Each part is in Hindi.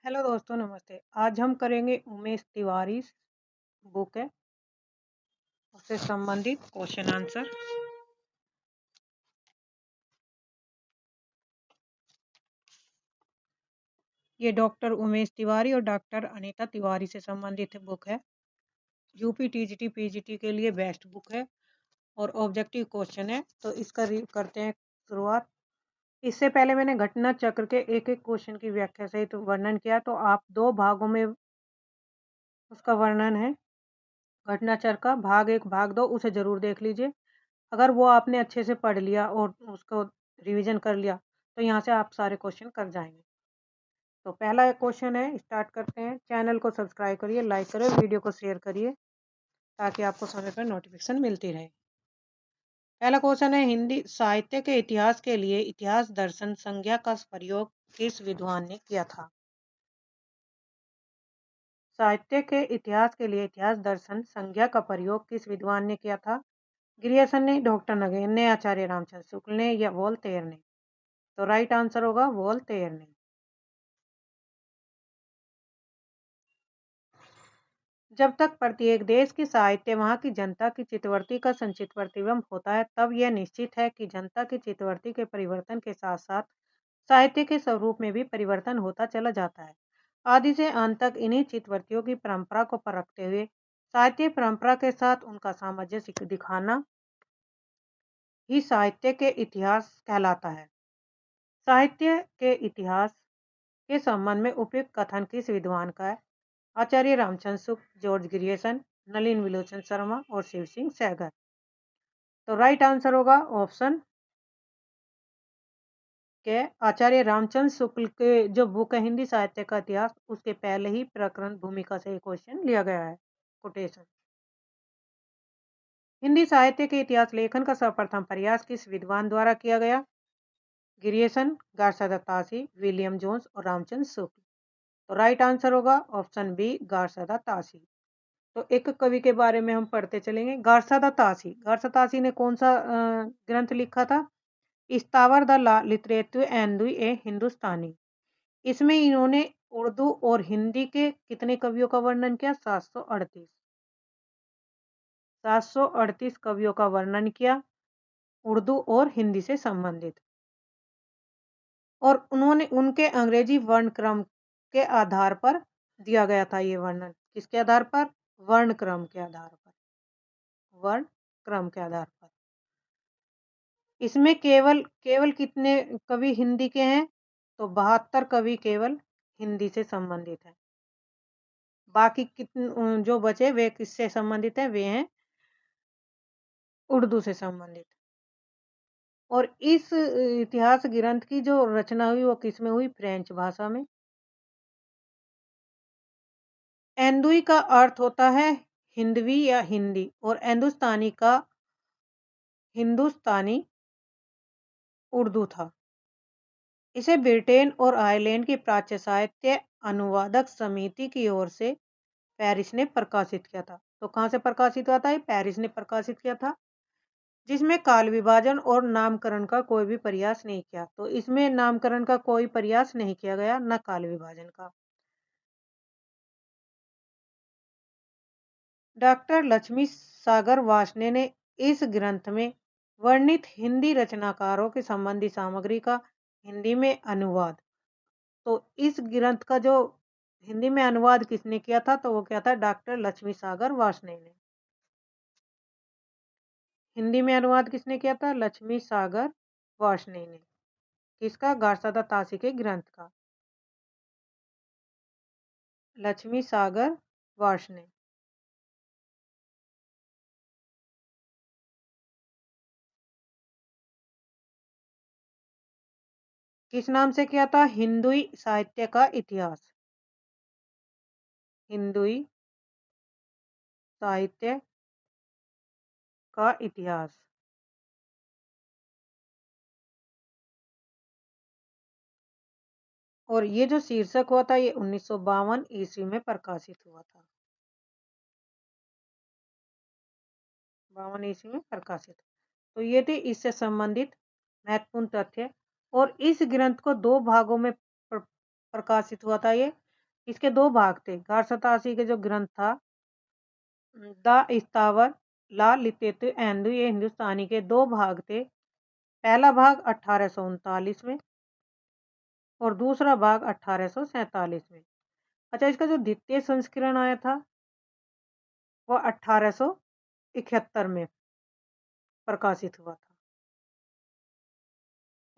हेलो दोस्तों, नमस्ते। आज हम करेंगे उमेश तिवारी बुक है उससे संबंधित क्वेश्चन आंसर। ये डॉक्टर उमेश तिवारी और डॉक्टर अनीता तिवारी से संबंधित बुक है। यूपी टीजीटी पीजीटी के लिए बेस्ट बुक है और ऑब्जेक्टिव क्वेश्चन है। तो इसका करते हैं शुरुआत। इससे पहले मैंने घटना चक्र के एक एक क्वेश्चन की व्याख्या सहित वर्णन किया, तो आप दो भागों में उसका वर्णन है। घटना चक्र का भाग 1 भाग 2 उसे जरूर देख लीजिए। अगर वो आपने अच्छे से पढ़ लिया और उसको रिवीजन कर लिया तो यहाँ से आप सारे क्वेश्चन कर जाएंगे। तो पहला क्वेश्चन है, स्टार्ट करते हैं। चैनल को सब्सक्राइब करिए, लाइक करिए, वीडियो को शेयर करिए ताकि आपको समय पर नोटिफिकेशन मिलती रहे। पहला क्वेश्चन है, हिंदी साहित्य के इतिहास के लिए इतिहास दर्शन संज्ञा का प्रयोग किस विद्वान ने किया था? साहित्य के इतिहास के लिए इतिहास दर्शन संज्ञा का प्रयोग किस विद्वान ने किया था? ग्रियर्सन ने, डॉक्टर नगेन ने, आचार्य रामचंद्र शुक्ल ने या वोल्टेयर ने? तो राइट आंसर होगा वोल्टेयर ने। जब तक प्रत्येक देश की साहित्य वहां की जनता की चित्तवृत्ति का संचित प्रतिबिंब होता है, तब यह निश्चित है कि जनता की चित्तवृत्ति के परिवर्तन के साथ साथ साहित्य के स्वरूप में भी परिवर्तन होता चला जाता है। आदि से अंत तक इन्हीं चित्तवृत्तियों की परंपरा को परखते हुए साहित्य परंपरा के साथ उनका सामंजस्य दिखाना ही साहित्य के इतिहास कहलाता है। साहित्य के इतिहास के संबंध में उपयुक्त कथन किस विद्वान का है? आचार्य रामचंद्र शुक्ल, जॉर्ज ग्रियर्सन, नलिन विलोचन शर्मा और शिव सिंह सैगर। तो राइट आंसर होगा ऑप्शन के आचार्य रामचंद्र शुक्ल के जो बुक है हिंदी साहित्य का इतिहास, उसके पहले ही प्रकरण भूमिका से क्वेश्चन लिया गया है, कोटेशन। हिंदी साहित्य के इतिहास लेखन का सर्वप्रथम प्रयास किस विद्वान द्वारा किया गया? ग्रियर्सन, गार्सा तासी, विलियम जोन्स और रामचंद्र शुक्ल। तो राइट आंसर होगा ऑप्शन बी, गार्सा तासी। तो एक कवि के बारे में हम पढ़ते चलेंगे। गार्सा तासी। गार्सा तासी ने कौन सा ग्रंथ लिखा था? इस्तावर द लिटरेचर एंड ए हिंदुस्तानी। इसमें इन्होंने उर्दू और हिंदी के कितने कवियों का वर्णन किया? 738। 738 कवियों का वर्णन किया, उर्दू और हिंदी से संबंधित। और उन्होंने उनके अंग्रेजी वर्ण क्रम के आधार पर दिया गया था ये वर्णन। किसके आधार पर? वर्ण क्रम के आधार पर। वर्ण क्रम के आधार पर। इसमें केवल केवल कितने कवि हिंदी के हैं? तो 72 कवि केवल हिंदी से संबंधित हैं। बाकी कितने जो बचे वे किससे संबंधित हैं? वे हैं उर्दू से संबंधित। और इस इतिहास ग्रंथ की जो रचना हुई वो किस में हुई? फ्रेंच भाषा में। एंदुई का अर्थ होता है हिंदवी या हिंदी, और हिंदुस्तानी का हिंदुस्तानी उर्दू था। इसे ब्रिटेन और आयरलैंड की प्राच्य साहित्य अनुवादक समिति की ओर से पेरिस ने प्रकाशित किया था। तो कहाँ से प्रकाशित हुआ था? ये पेरिस ने प्रकाशित किया था, जिसमें काल विभाजन और नामकरण का कोई भी प्रयास नहीं किया। तो इसमें नामकरण का कोई प्रयास नहीं किया गया, न काल विभाजन का। डॉक्टर लक्ष्मी सागर वार्ष्णेय ने इस ग्रंथ में वर्णित हिंदी रचनाकारों के संबंधी सामग्री का हिंदी में अनुवाद। तो इस ग्रंथ का जो हिंदी में अनुवाद किसने किया था? तो वो क्या था? डॉक्टर लक्ष्मी सागर वार्ष्णेय ने। हिंदी में अनुवाद किसने किया था? लक्ष्मी सागर वार्ष्णेय ने। किसका? गार्सदा तासी के ग्रंथ का। लक्ष्मी सागर वार्ष्णेय। किस नाम से किया था? हिंदुई साहित्य का इतिहास। हिंदुई साहित्य का इतिहास। और ये जो शीर्षक हुआ था ये 1952 ईस्वी में प्रकाशित हुआ था। 52 ईस्वी में प्रकाशित। तो ये थे इससे संबंधित महत्वपूर्ण तथ्य। और इस ग्रंथ को दो भागों में प्रकाशित हुआ था ये। इसके दो भाग थे। गारसतासी के जो ग्रंथ था द इस्तावर ला लितेतु एंदु, ये हिंदुस्तानी के दो भाग थे। पहला भाग 1839 में और दूसरा भाग 1847 में। अच्छा, इसका जो द्वितीय संस्करण आया था वो 1871 में प्रकाशित हुआ था।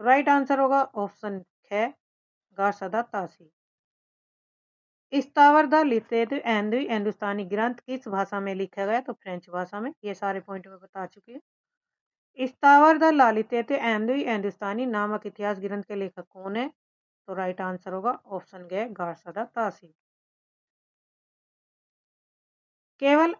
राइट आंसर होगा ऑप्शन ख, गारसदा तासी। इस्तावर द लितेतु एंदु हिंदुस्तानी ग्रंथ किस भाषा में लिखा गया? तो फ्रेंच भाषा में। ये सारे पॉइंट में बता चुकी हूँ। इस्तावर द लालित्य एंदु हिंदुस्तानी नामक इतिहास ग्रंथ के लेखक कौन है? तो राइट आंसर होगा ऑप्शन ग, गारसदा तासी। केवल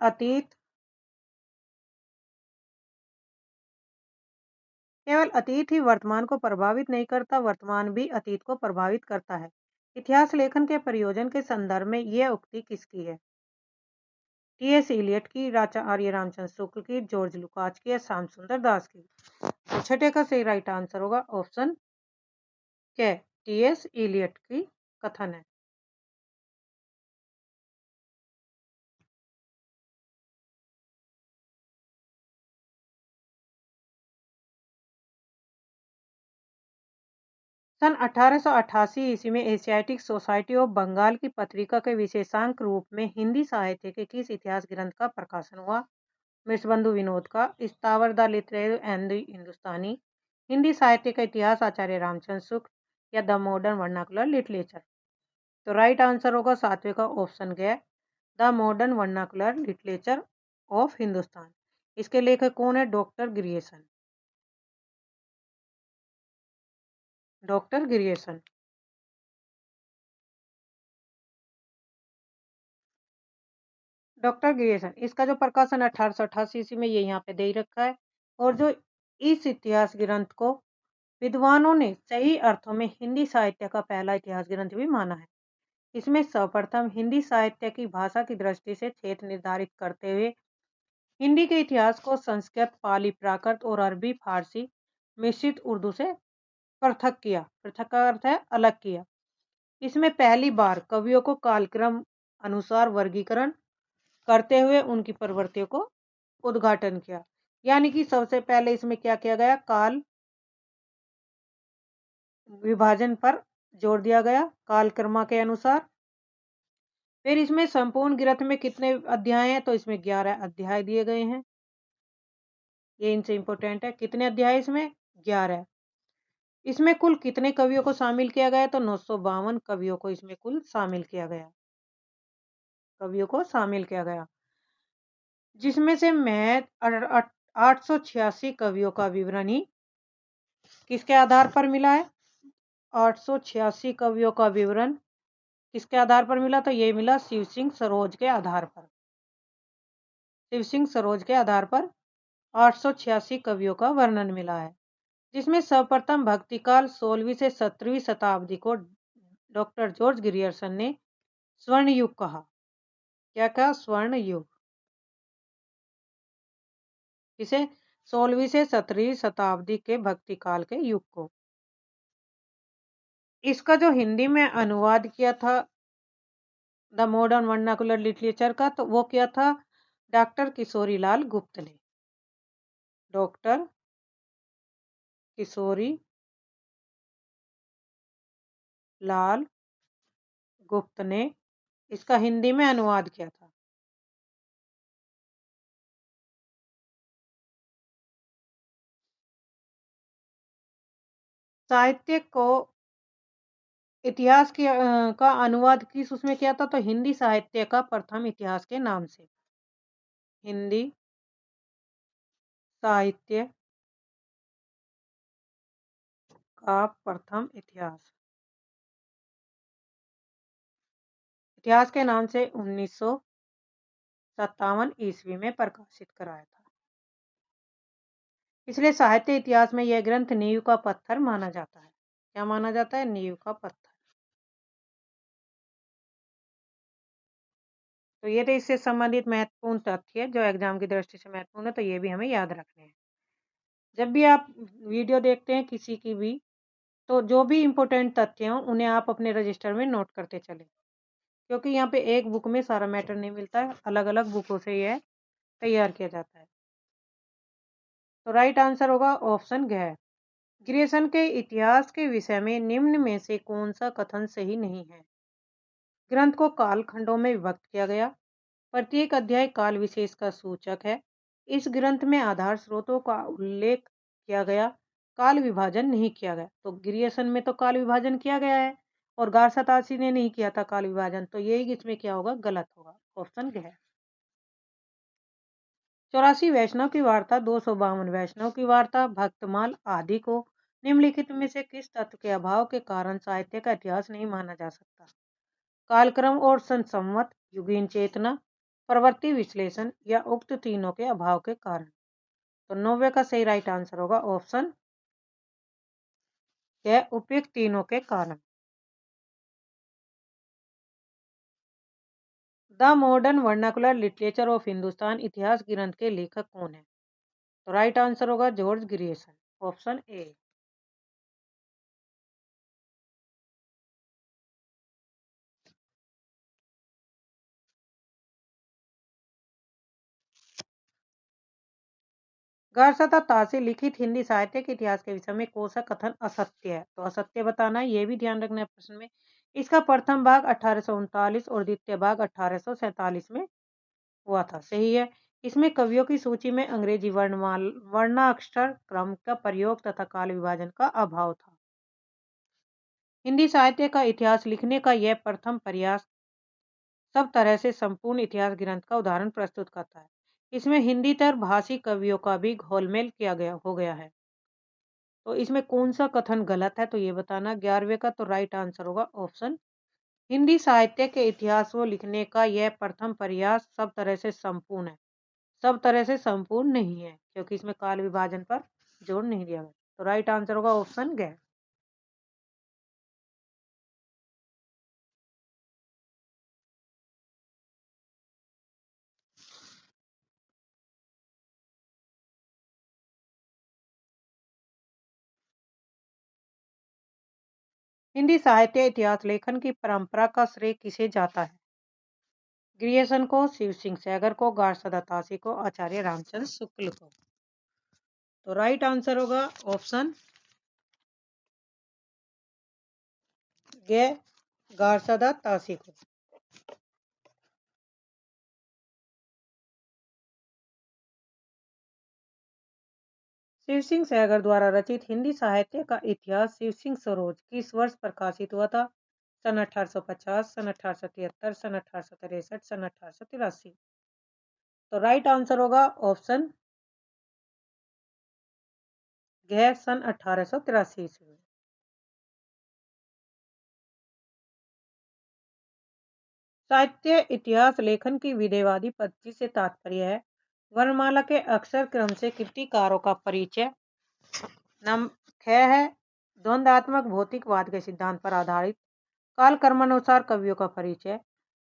अतीत ही वर्तमान को प्रभावित नहीं करता, वर्तमान भी अतीत को प्रभावित करता है। इतिहास लेखन के प्रयोजन के संदर्भ में यह उक्ति किसकी है? टी.एस. इलियट की, आचार्य रामचंद्र शुक्ल की, जॉर्ज लुकाच की या श्याम सुंदर दास की? तो छठे का सही राइट आंसर होगा ऑप्शन के, टी.एस. इलियट की कथन है। सन 1888 ईस्वी में एशियाटिक सोसाइटी ऑफ बंगाल की पत्रिका के विशेषांक रूप में हिंदी साहित्य के किस इतिहास ग्रंथ का प्रकाशन हुआ? मिर्चबंधु विनोद का, इस्तावर द लिटरेरी एंड हिंदुस्तानी, हिंदी साहित्य का इतिहास आचार्य रामचंद्र शुक्ल या द मॉडर्न वर्नाकुलर लिटरेचर? तो राइट आंसर होगा सातवें का ऑप्शन ग, the modern vernacular literature of Hindustan. इसके लेखक कौन है? Doctor Grierson. Doctor Grierson. Doctor Grierson, इसका जो प्रकाशन 1888 ईस्वी में ये यहाँ पे दे ही रखा है। और जो इस इतिहास ग्रंथ को विद्वानों ने सही अर्थों में हिंदी साहित्य का पहला इतिहास ग्रंथ भी माना है। इसमें सर्वप्रथम हिंदी साहित्य की भाषा की दृष्टि से क्षेत्र निर्धारित करते हुए हिंदी के इतिहास को संस्कृत, पाली, प्राकृत और अरबी फारसी मिश्रित उर्दू से पृथक किया। पृथक का अर्थ है अलग किया। इसमें पहली बार कवियों को कालक्रम अनुसार वर्गीकरण करते हुए उनकी प्रवृत्तियों को उद्घाटन किया। यानी कि सबसे पहले इसमें क्या किया गया? काल विभाजन पर जोर दिया गया कालक्रमा के अनुसार। फिर इसमें संपूर्ण ग्रंथ में कितने अध्याय हैं? तो इसमें 11 अध्याय दिए गए हैं। ये इनसे इंपॉर्टेंट है। कितने अध्याय इसमें? 11। इसमें कुल कितने कवियों को शामिल किया गया? तो 952 कवियों को इसमें कुल शामिल किया गया। कवियों को शामिल किया गया, जिसमें से मैं 886 कवियों का विवरण ही किसके आधार पर मिला है? 886 कवियों का विवरण किसके आधार पर मिला? तो ये मिला शिव सिंह सरोज के आधार पर। शिव सिंह सरोज के आधार पर 886 कवियों का वर्णन मिला है, जिसमें सर्वप्रथम भक्तिकाल 16वीं से 17वीं शताब्दी को डॉक्टर जॉर्ज ग्रियर्सन ने स्वर्ण युग कहा। क्या कहा? स्वर्ण युग। इसे 16वीं से 17वीं शताब्दी के भक्तिकाल के युग को। इसका जो हिंदी में अनुवाद किया था द मॉडर्न वर्नाकुलर लिटरेचर का, तो वो किया था डॉक्टर किशोरी लाल गुप्त ने। डॉक्टर किशोरी लाल गुप्त ने इसका हिंदी में अनुवाद किया था। साहित्य को इतिहास का अनुवाद किस उसमें किया था? तो हिंदी साहित्य का प्रथम इतिहास के नाम से। हिंदी साहित्य का प्रथम इतिहास के नाम से 1957 ईस्वी में प्रकाशित कराया था। इसलिए साहित्य इतिहास में यह ग्रंथ नींव का पत्थर माना जाता है। क्या माना जाता है? नींव का पत्थर। तो ये थे इससे संबंधित महत्वपूर्ण तथ्य जो एग्जाम की दृष्टि से महत्वपूर्ण है, तो ये भी हमें याद रखने हैं। जब भी आप वीडियो देखते हैं किसी की भी, तो जो भी इम्पोर्टेंट तथ्य हों उन्हें आप अपने रजिस्टर में नोट करते चले, क्योंकि यहाँ पे एक बुक में सारा मैटर नहीं मिलता है, अलग अलग बुकों से यह तैयार किया जाता है। तो राइट आंसर होगा ऑप्शन घ। ग्रियर्सन के इतिहास के विषय में निम्न में से कौन सा कथन सही नहीं है? ग्रंथ को काल खंडों में विभक्त किया गया। प्रत्येक अध्याय काल विशेष का सूचक है। इस ग्रंथ में आधार स्रोतों का उल्लेख किया गया, काल विभाजन नहीं किया गया। तो ग्रियर्सन में तो काल विभाजन किया गया है और गारसातासी ने नहीं किया था काल विभाजन, तो यही इसमें क्या होगा, गलत होगा, ऑप्शन है। 84 वैष्णव की वार्ता, 252 वैष्णव की वार्ता, भक्तमाल आदि को निम्नलिखित में से किस तत्व के अभाव के कारण साहित्य का इतिहास नहीं माना जा सकता? कालक्रम और संसम्मत, युगीन चेतना, प्रवृत्ति विश्लेषण या उक्त तीनों के अभाव के कारण। तो 90 का सही राइट आंसर होगा ऑप्शन यह, उपयुक्त तीनों के कारण। The modern vernacular literature of Hindustan इतिहास ग्रंथ के लेखक कौन है? तो राइट आंसर होगा जॉर्ज ग्रियर्सन, ऑप्शन ए। गारसाता से लिखित हिंदी साहित्य के इतिहास के विषय में कौन सा कथन असत्य है? तो असत्य बताना है, ये भी ध्यान रखना है प्रश्न में। इसका प्रथम भाग 1839 और द्वितीय भाग 1847 में हुआ था, सही है। इसमें कवियों की सूची में अंग्रेजी वर्णाक्षर क्रम का प्रयोग तथा काल विभाजन का अभाव था। हिंदी साहित्य का इतिहास लिखने का यह प्रथम प्रयास सब तरह से संपूर्ण इतिहास ग्रंथ का उदाहरण प्रस्तुत करता है। इसमें हिंदी तर भाषी कवियों का भी घोलमेल किया गया हो गया है। तो इसमें कौन सा कथन गलत है, तो ये बताना। 11वें का तो राइट आंसर होगा ऑप्शन, हिंदी साहित्य के इतिहास को लिखने का यह प्रथम प्रयास सब तरह से संपूर्ण है। सब तरह से संपूर्ण नहीं है, क्योंकि इसमें काल विभाजन पर जोर नहीं दिया गया। तो राइट आंसर होगा ऑप्शन ग। हिंदी साहित्य इतिहास लेखन की परंपरा का श्रेय किसे जाता है? ग्रियर्सन को, शिव सिंह सैगर को, गारसदा तासी को, आचार्य रामचंद्र शुक्ल को। तो राइट आंसर होगा ऑप्शन गे, गारसदा तासी को। शिव सिंह सैगर द्वारा रचित हिंदी साहित्य का इतिहास शिव सिंह सरोज किस वर्ष प्रकाशित हुआ था? सन 1850, सन 1873, सन 1863, सन 1883। तो राइट आंसर होगा ऑप्शन घ, सन 1883 ईस्वी। साहित्य इतिहास लेखन की विधेयवादी पद्धति से तात्पर्य है वर्णमाला के अक्षर क्रम से कृतिकारों का परिचय। नम ख है द्वंद्वात्मक भौतिकवाद के सिद्धांत पर आधारित काल कर्मानुसार कवियों का परिचय,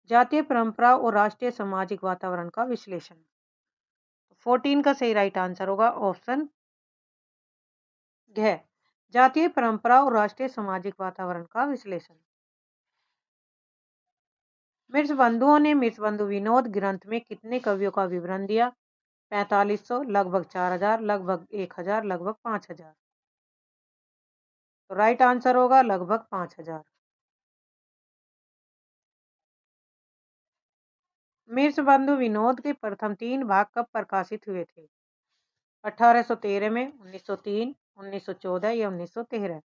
जातीय परंपरा और राष्ट्रीय सामाजिक वातावरण का विश्लेषण। 14 का सही राइट आंसर होगा ऑप्शन घ, जातीय परंपरा और राष्ट्रीय सामाजिक वातावरण का विश्लेषण। मिर्च बंधुओं ने मिर्च बंधु विनोद ग्रंथ में कितने कवियों का विवरण दिया? 4500, लगभग 4000, लगभग 1000, लगभग 5000। तो राइट आंसर होगा लगभग 5000। मिर्च बंधु विनोद के प्रथम 3 भाग कब प्रकाशित हुए थे? 1813 में, 1903, 1914 या 1913।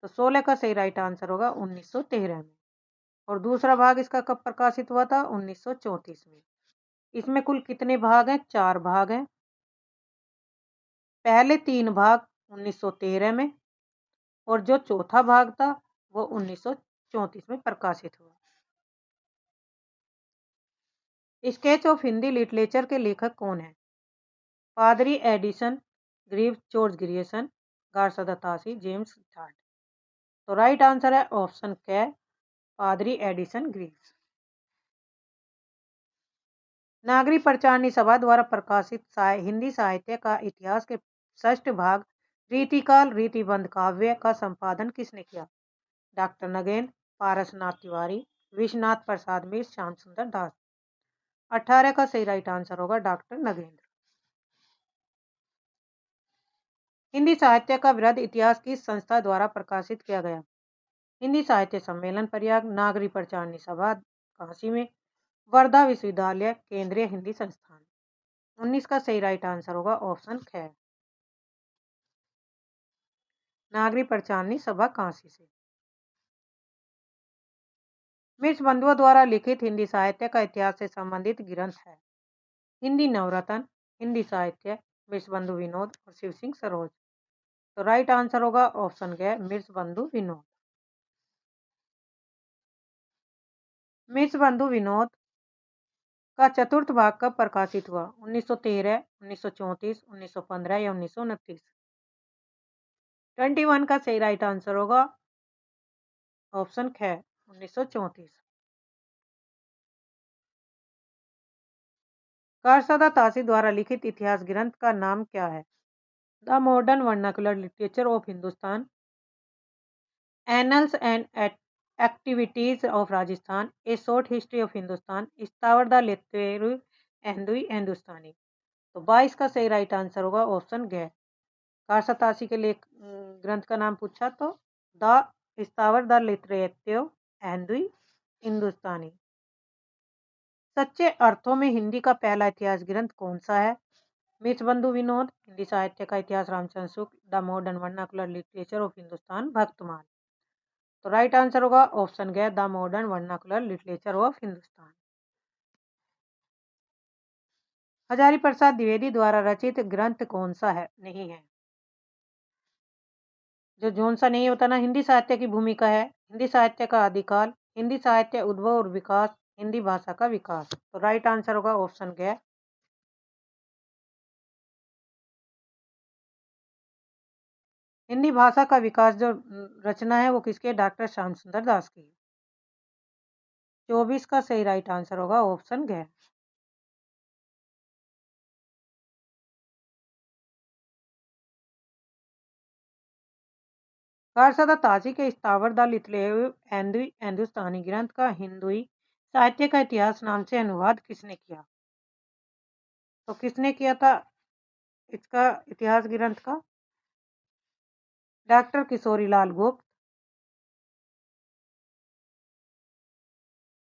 तो 16 का सही राइट आंसर होगा 1913 में। और दूसरा भाग इसका कब प्रकाशित हुआ था? 1934 में। इसमें कुल कितने भाग हैं? 4 भाग हैं। पहले 3 भाग 1913 में और जो चौथा भाग था वो 1934 में प्रकाशित हुआ। स्केच ऑफ हिंदी लिटरेचर के लेखक कौन है? पादरी एडिसन ग्रीव्स, जॉर्ज ग्रियर्सन, गारसदा तासी, जेम्स थर्ड। तो राइट आंसर है ऑप्शन क, पादरी एडिसन ग्रीव्स। नागरी प्रचारणी सभा द्वारा प्रकाशित हिंदी साहित्य का इतिहास के षष्ठ भाग रीतिकाल रीतिबंध काव्य का संपादन किसने किया? डॉक्टर नगेन, पारसनाथ तिवारी, विश्वनाथ प्रसाद मिश्र, श्याम सुंदर दास। 18 का सही राइट आंसर होगा डॉक्टर नगेंद्र। हिंदी साहित्य का वृहद इतिहास किस संस्था द्वारा प्रकाशित किया गया? हिंदी साहित्य सम्मेलन प्रयाग, नागरी प्रचारणी सभा काशी में, वर्धा विश्वविद्यालय, केंद्रीय हिंदी संस्थान। 19 का सही राइट आंसर होगा ऑप्शन ख, नागरी प्रचारणी सभा काशी से। मिर्च बंधुओं द्वारा लिखित हिंदी साहित्य का इतिहास से संबंधित ग्रंथ है? हिंदी नवरत्न, हिंदी साहित्य, मिर्च बंधु विनोद और शिव सिंह सरोज। तो राइट आंसर होगा ऑप्शन ग, मिर्च बंधु विनोद। मिर्च बंधु विनोद का चतुर्थ भाग कब प्रकाशित हुआ? 1913, 1934, 1915 या 1929। 21 का सही राइट आंसर होगा ऑप्शन ख, 1934। कारसदा तासी द्वारा लिखित इतिहास ग्रंथ का नाम क्या है? The modern vernacular literature of Hindustan, annals and activities of Rajasthan, a short history of Hindustan, इस्तावर द लिटरेरी हिंदुस्तानी। तो 22 का सही राइट आंसर होगा ऑप्शन ग। कारसतासी के लिए ग्रंथ का नाम पूछा तो द इस्तावर द लिटरेटिव हिंदुस्तानी। सच्चे अर्थों में हिंदी का पहला इतिहास ग्रंथ कौन सा है? मिर्च बंधु विनोद, हिंदी साहित्य का इतिहास Ramchandra Shukla, the modern vernacular literature of Hindustan Bhaktamal. तो राइट आंसर होगा ऑप्शन ग, the modern vernacular literature of Hindustan. Hazari Prasad Dwivedi द्वारा रचित ग्रंथ कौन सा है? नहीं है। जो जोन सा नहीं होता ना, हिंदी साहित्य की भूमिका है, हिंदी साहित्य का आदिकाल, हिंदी साहित्य उद्भव और विकास, हिंदी भाषा का विकास। तो राइट आंसर होगा ऑप्शन ग। हिंदी भाषा का विकास जो रचना है वो किसके? डॉक्टर श्याम सुंदर दास की। 24 का सही राइट आंसर होगा ऑप्शन ग। कारसदा ताजी के स्थावर द लिटरेरी हिंदुस्तानी ग्रंथ का हिंदुई साहित्य का इतिहास नाम से अनुवाद किसने किया? तो किसने किया था इसका इतिहास ग्रंथ का? डॉक्टर किशोरीलाल गुप्त,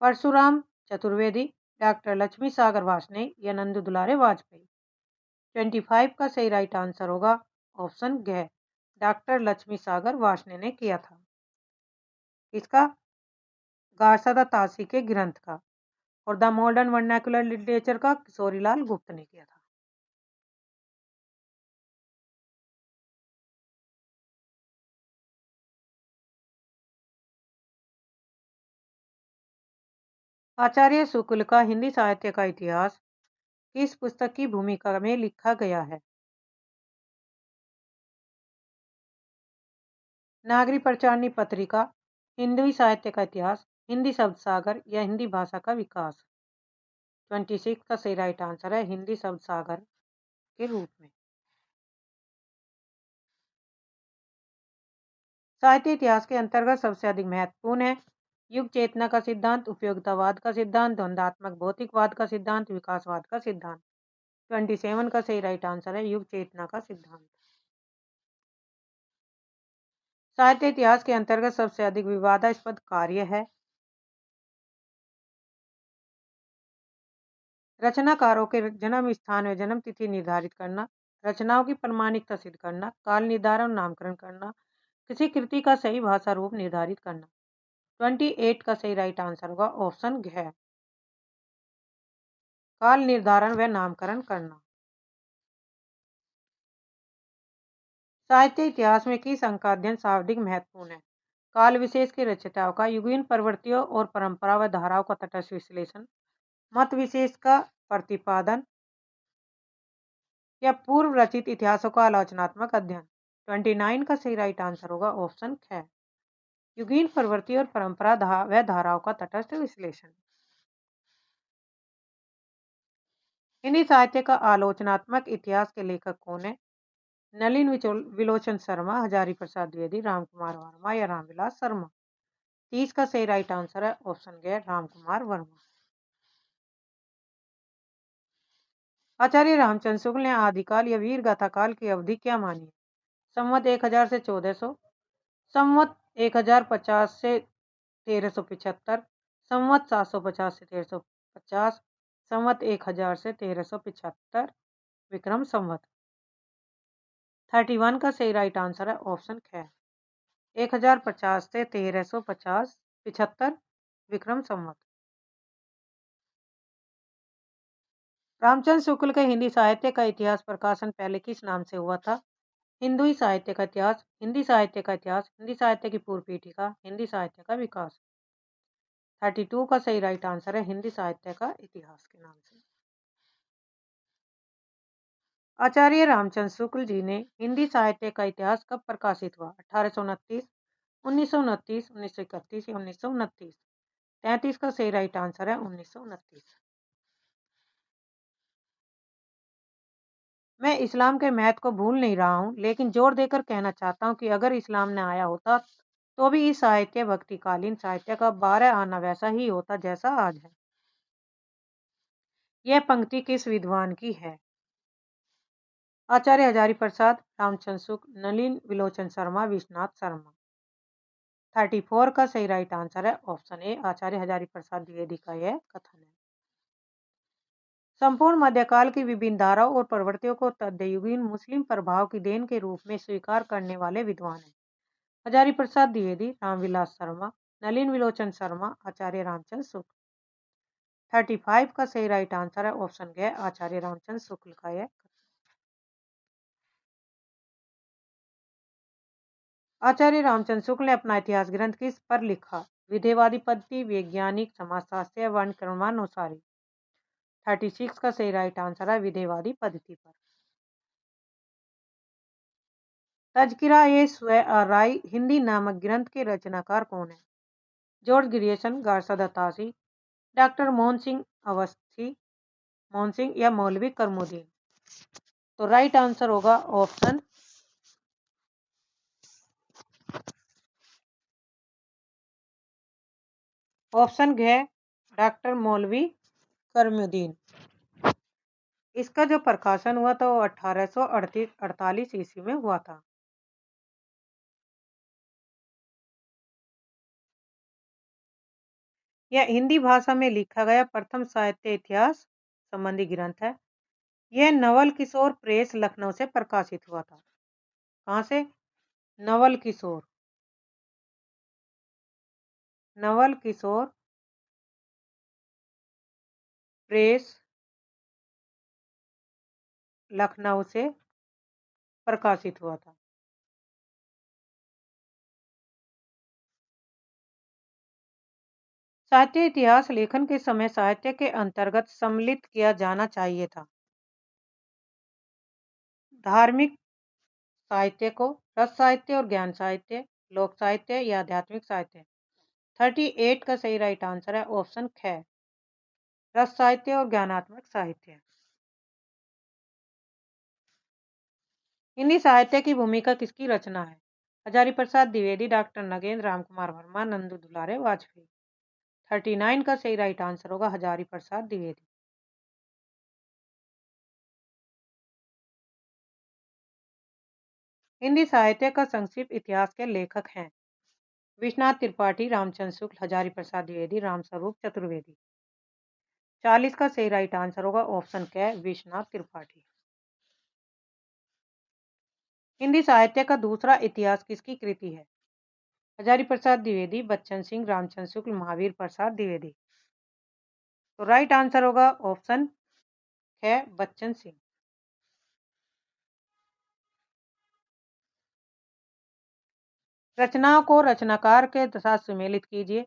परशुराम चतुर्वेदी, डॉक्टर लक्ष्मी सागर वासने या नंदू दुलारे वाजपेयी। 25 का सही राइट आंसर होगा ऑप्शन ग, डॉक्टर लक्ष्मी सागर वासने ने किया था। इसका गारसदा तासी के ग्रंथ का, और द मॉडर्न वर्नाकुलर लिटरेचर का किशोरीलाल गुप्त ने किया था। आचार्य शुक्ल का हिंदी साहित्य का इतिहास किस पुस्तक की भूमिका में लिखा गया है? नागरी प्रचारणी पत्रिका, हिंदी साहित्य का इतिहास, हिंदी शब्द सागर या हिंदी भाषा का विकास। 26 का सही राइट आंसर है हिंदी शब्द सागर के रूप में। साहित्य इतिहास के अंतर्गत सबसे अधिक महत्वपूर्ण है युग चेतना का सिद्धांत, उपयोगितावाद का सिद्धांत, द्वंदात्मक भौतिकवाद का सिद्धांत, विकासवाद का सिद्धांत। 27 का सही राइट आंसर है युग चेतना का सिद्धांत। साहित्य इतिहास के अंतर्गत सबसे अधिक विवादास्पद कार्य है रचनाकारों के जन्म स्थान व जन्म तिथि निर्धारित करना, रचनाओं की प्रमाणिकता सिद्ध करना, काल निर्धारण नामकरण करना, किसी कृति का सही भाषा रूप निर्धारित करना। 28 का सही राइट आंसर होगा ऑप्शन घ, काल निर्धारण व नामकरण करना। साहित्य इतिहास में किस अंक का अध्ययन सर्वाधिक महत्वपूर्ण है? काल विशेष के रचयिताओं का, युगीन प्रवृत्तियों और परंपरा व धाराओं का तटस्थ विश्लेषण, मत विशेष का प्रतिपादन या पूर्व रचित इतिहासों का आलोचनात्मक अध्ययन। 29 का सही राइट आंसर होगा ऑप्शन ख, युगीन प्रवृत्ति और परंपरा व धाराओं का तटस्थ विश्लेषण। हिंदी साहित्य का आलोचनात्मक इतिहास के लेखक कौन है? नलिन विलोचन शर्मा, हजारी प्रसाद द्विवेदी, राम कुमार वर्मा या रामविलास शर्मा। 30 का सही राइट आंसर है ऑप्शन ग राम कुमार वर्मा। आचार्य रामचंद्र शुक्ल ने आदिकाल या वीर गाथा काल की अवधि क्या मानी है? संवत 1000 से 1400, संवत 1050 से 1375, संवत 750 से 1350, संवत 1000 से 1375 विक्रम संवत। 31 का सही राइट आंसर है ऑप्शन ख 1050 से 1350 75 विक्रम संवत। रामचंद्र शुक्ल के हिंदी साहित्य का इतिहास प्रकाशन पहले किस नाम से हुआ था? हिंदुई साहित्य का इतिहास, हिंदी साहित्य का इतिहास, हिंदी साहित्य की पूर्व पीठिका, हिंदी साहित्य का विकास। 32 का सही राइट आंसर है हिंदी साहित्य का इतिहास के नाम से। आचार्य रामचंद्र शुक्ल जी ने हिंदी साहित्य का इतिहास कब प्रकाशित हुआ? 1829, 1929, 1931 या 1929। 33 का सही राइट आंसर है 1929। मैं इस्लाम के महत्व को भूल नहीं रहा हूँ, लेकिन जोर देकर कहना चाहता हूँ कि अगर इस्लाम ने आया होता तो भी इस साहित्य भक्तिकालीन साहित्य का 12 आना वैसा ही होता जैसा आज है। यह पंक्ति किस विद्वान की है? आचार्य हजारी प्रसाद, रामचंद्र शुक्ल, नलिन विलोचन शर्मा, विश्वनाथ शर्मा। 34 का सही राइट आंसर है ऑप्शन ए आचार्य हजारी प्रसाद द्विवेदी का यह कथन है। संपूर्ण मध्यकाल की विभिन्न धाराओं और प्रवृत्तियों को मध्ययुगीन मुस्लिम प्रभाव की देन के रूप में स्वीकार करने वाले विद्वान हैं हजारी प्रसाद द्विवेदी, रामविलास शर्मा, नलिन विलोचन शर्मा, आचार्य रामचंद्र शुक्ल। 35 का सही राइट आंसर है ऑप्शन ग आचार्य रामचंद्र शुक्ल का यह। आचार्य रामचंद्र शुक्ल ने अपना इतिहास ग्रंथ किस पर लिखा? विधेयवादी पद्धति, वैज्ञानिक, समाजशास्त्र या वर्ण क्रमानुसारी। 36 का सही राइट आंसर है विधेयवादी पद्धति पर। तज़किरा ए राय हिंदी नामक ग्रंथ के रचनाकार कौन है? George Grierson, Garcin de Tassy, doctor Mohan Singh Awasthi, Mohan Singh या मौलवी करमुद्दीन। तो राइट आंसर होगा ऑप्शन घ डॉक्टर मौलवी करमुद्दीन। इसका जो प्रकाशन हुआ था वो 1848 ईस्वी में हुआ था। यह हिंदी भाषा में लिखा गया प्रथम साहित्य इतिहास संबंधी ग्रंथ है। यह नवल किशोर प्रेस लखनऊ से प्रकाशित हुआ था। कहाँ से? नवल किशोर प्रेस लखनऊ से प्रकाशित हुआ था। साहित्य इतिहास लेखन के समय साहित्य के अंतर्गत सम्मिलित किया जाना चाहिए था। धार्मिक साहित्य को, रस साहित्य और ज्ञान साहित्य, लोक साहित्य या आध्यात्मिक साहित्य। 38 का सही राइट आंसर है ऑप्शन ख रस साहित्य और ज्ञानात्मक साहित्य। हिंदी साहित्य की भूमिका किसकी रचना है? हजारी प्रसाद द्विवेदी, डॉक्टर नगेंद्र, राम कुमार वर्मा, नंदू दुलारे, वाजपेयी। 39 का सही राइट आंसर होगा हजारी प्रसाद द्विवेदी। हिंदी साहित्य का संक्षिप्त इतिहास के लेखक हैं? विश्वनाथ त्रिपाठी, रामचंद्र शुक्ल, हजारी प्रसाद द्विवेदी, रामस्वरूप चतुर्वेदी। 40 का सही राइट आंसर होगा ऑप्शन क विश्वनाथ त्रिपाठी। हिंदी साहित्य का दूसरा इतिहास किसकी कृति है? हजारी प्रसाद द्विवेदी, बच्चन सिंह, रामचंद्र शुक्ल, महावीर प्रसाद द्विवेदी। तो राइट आंसर होगा ऑप्शन ख बच्चन सिंह। रचनाओं को रचनाकार के साथ सुमेलित कीजिए।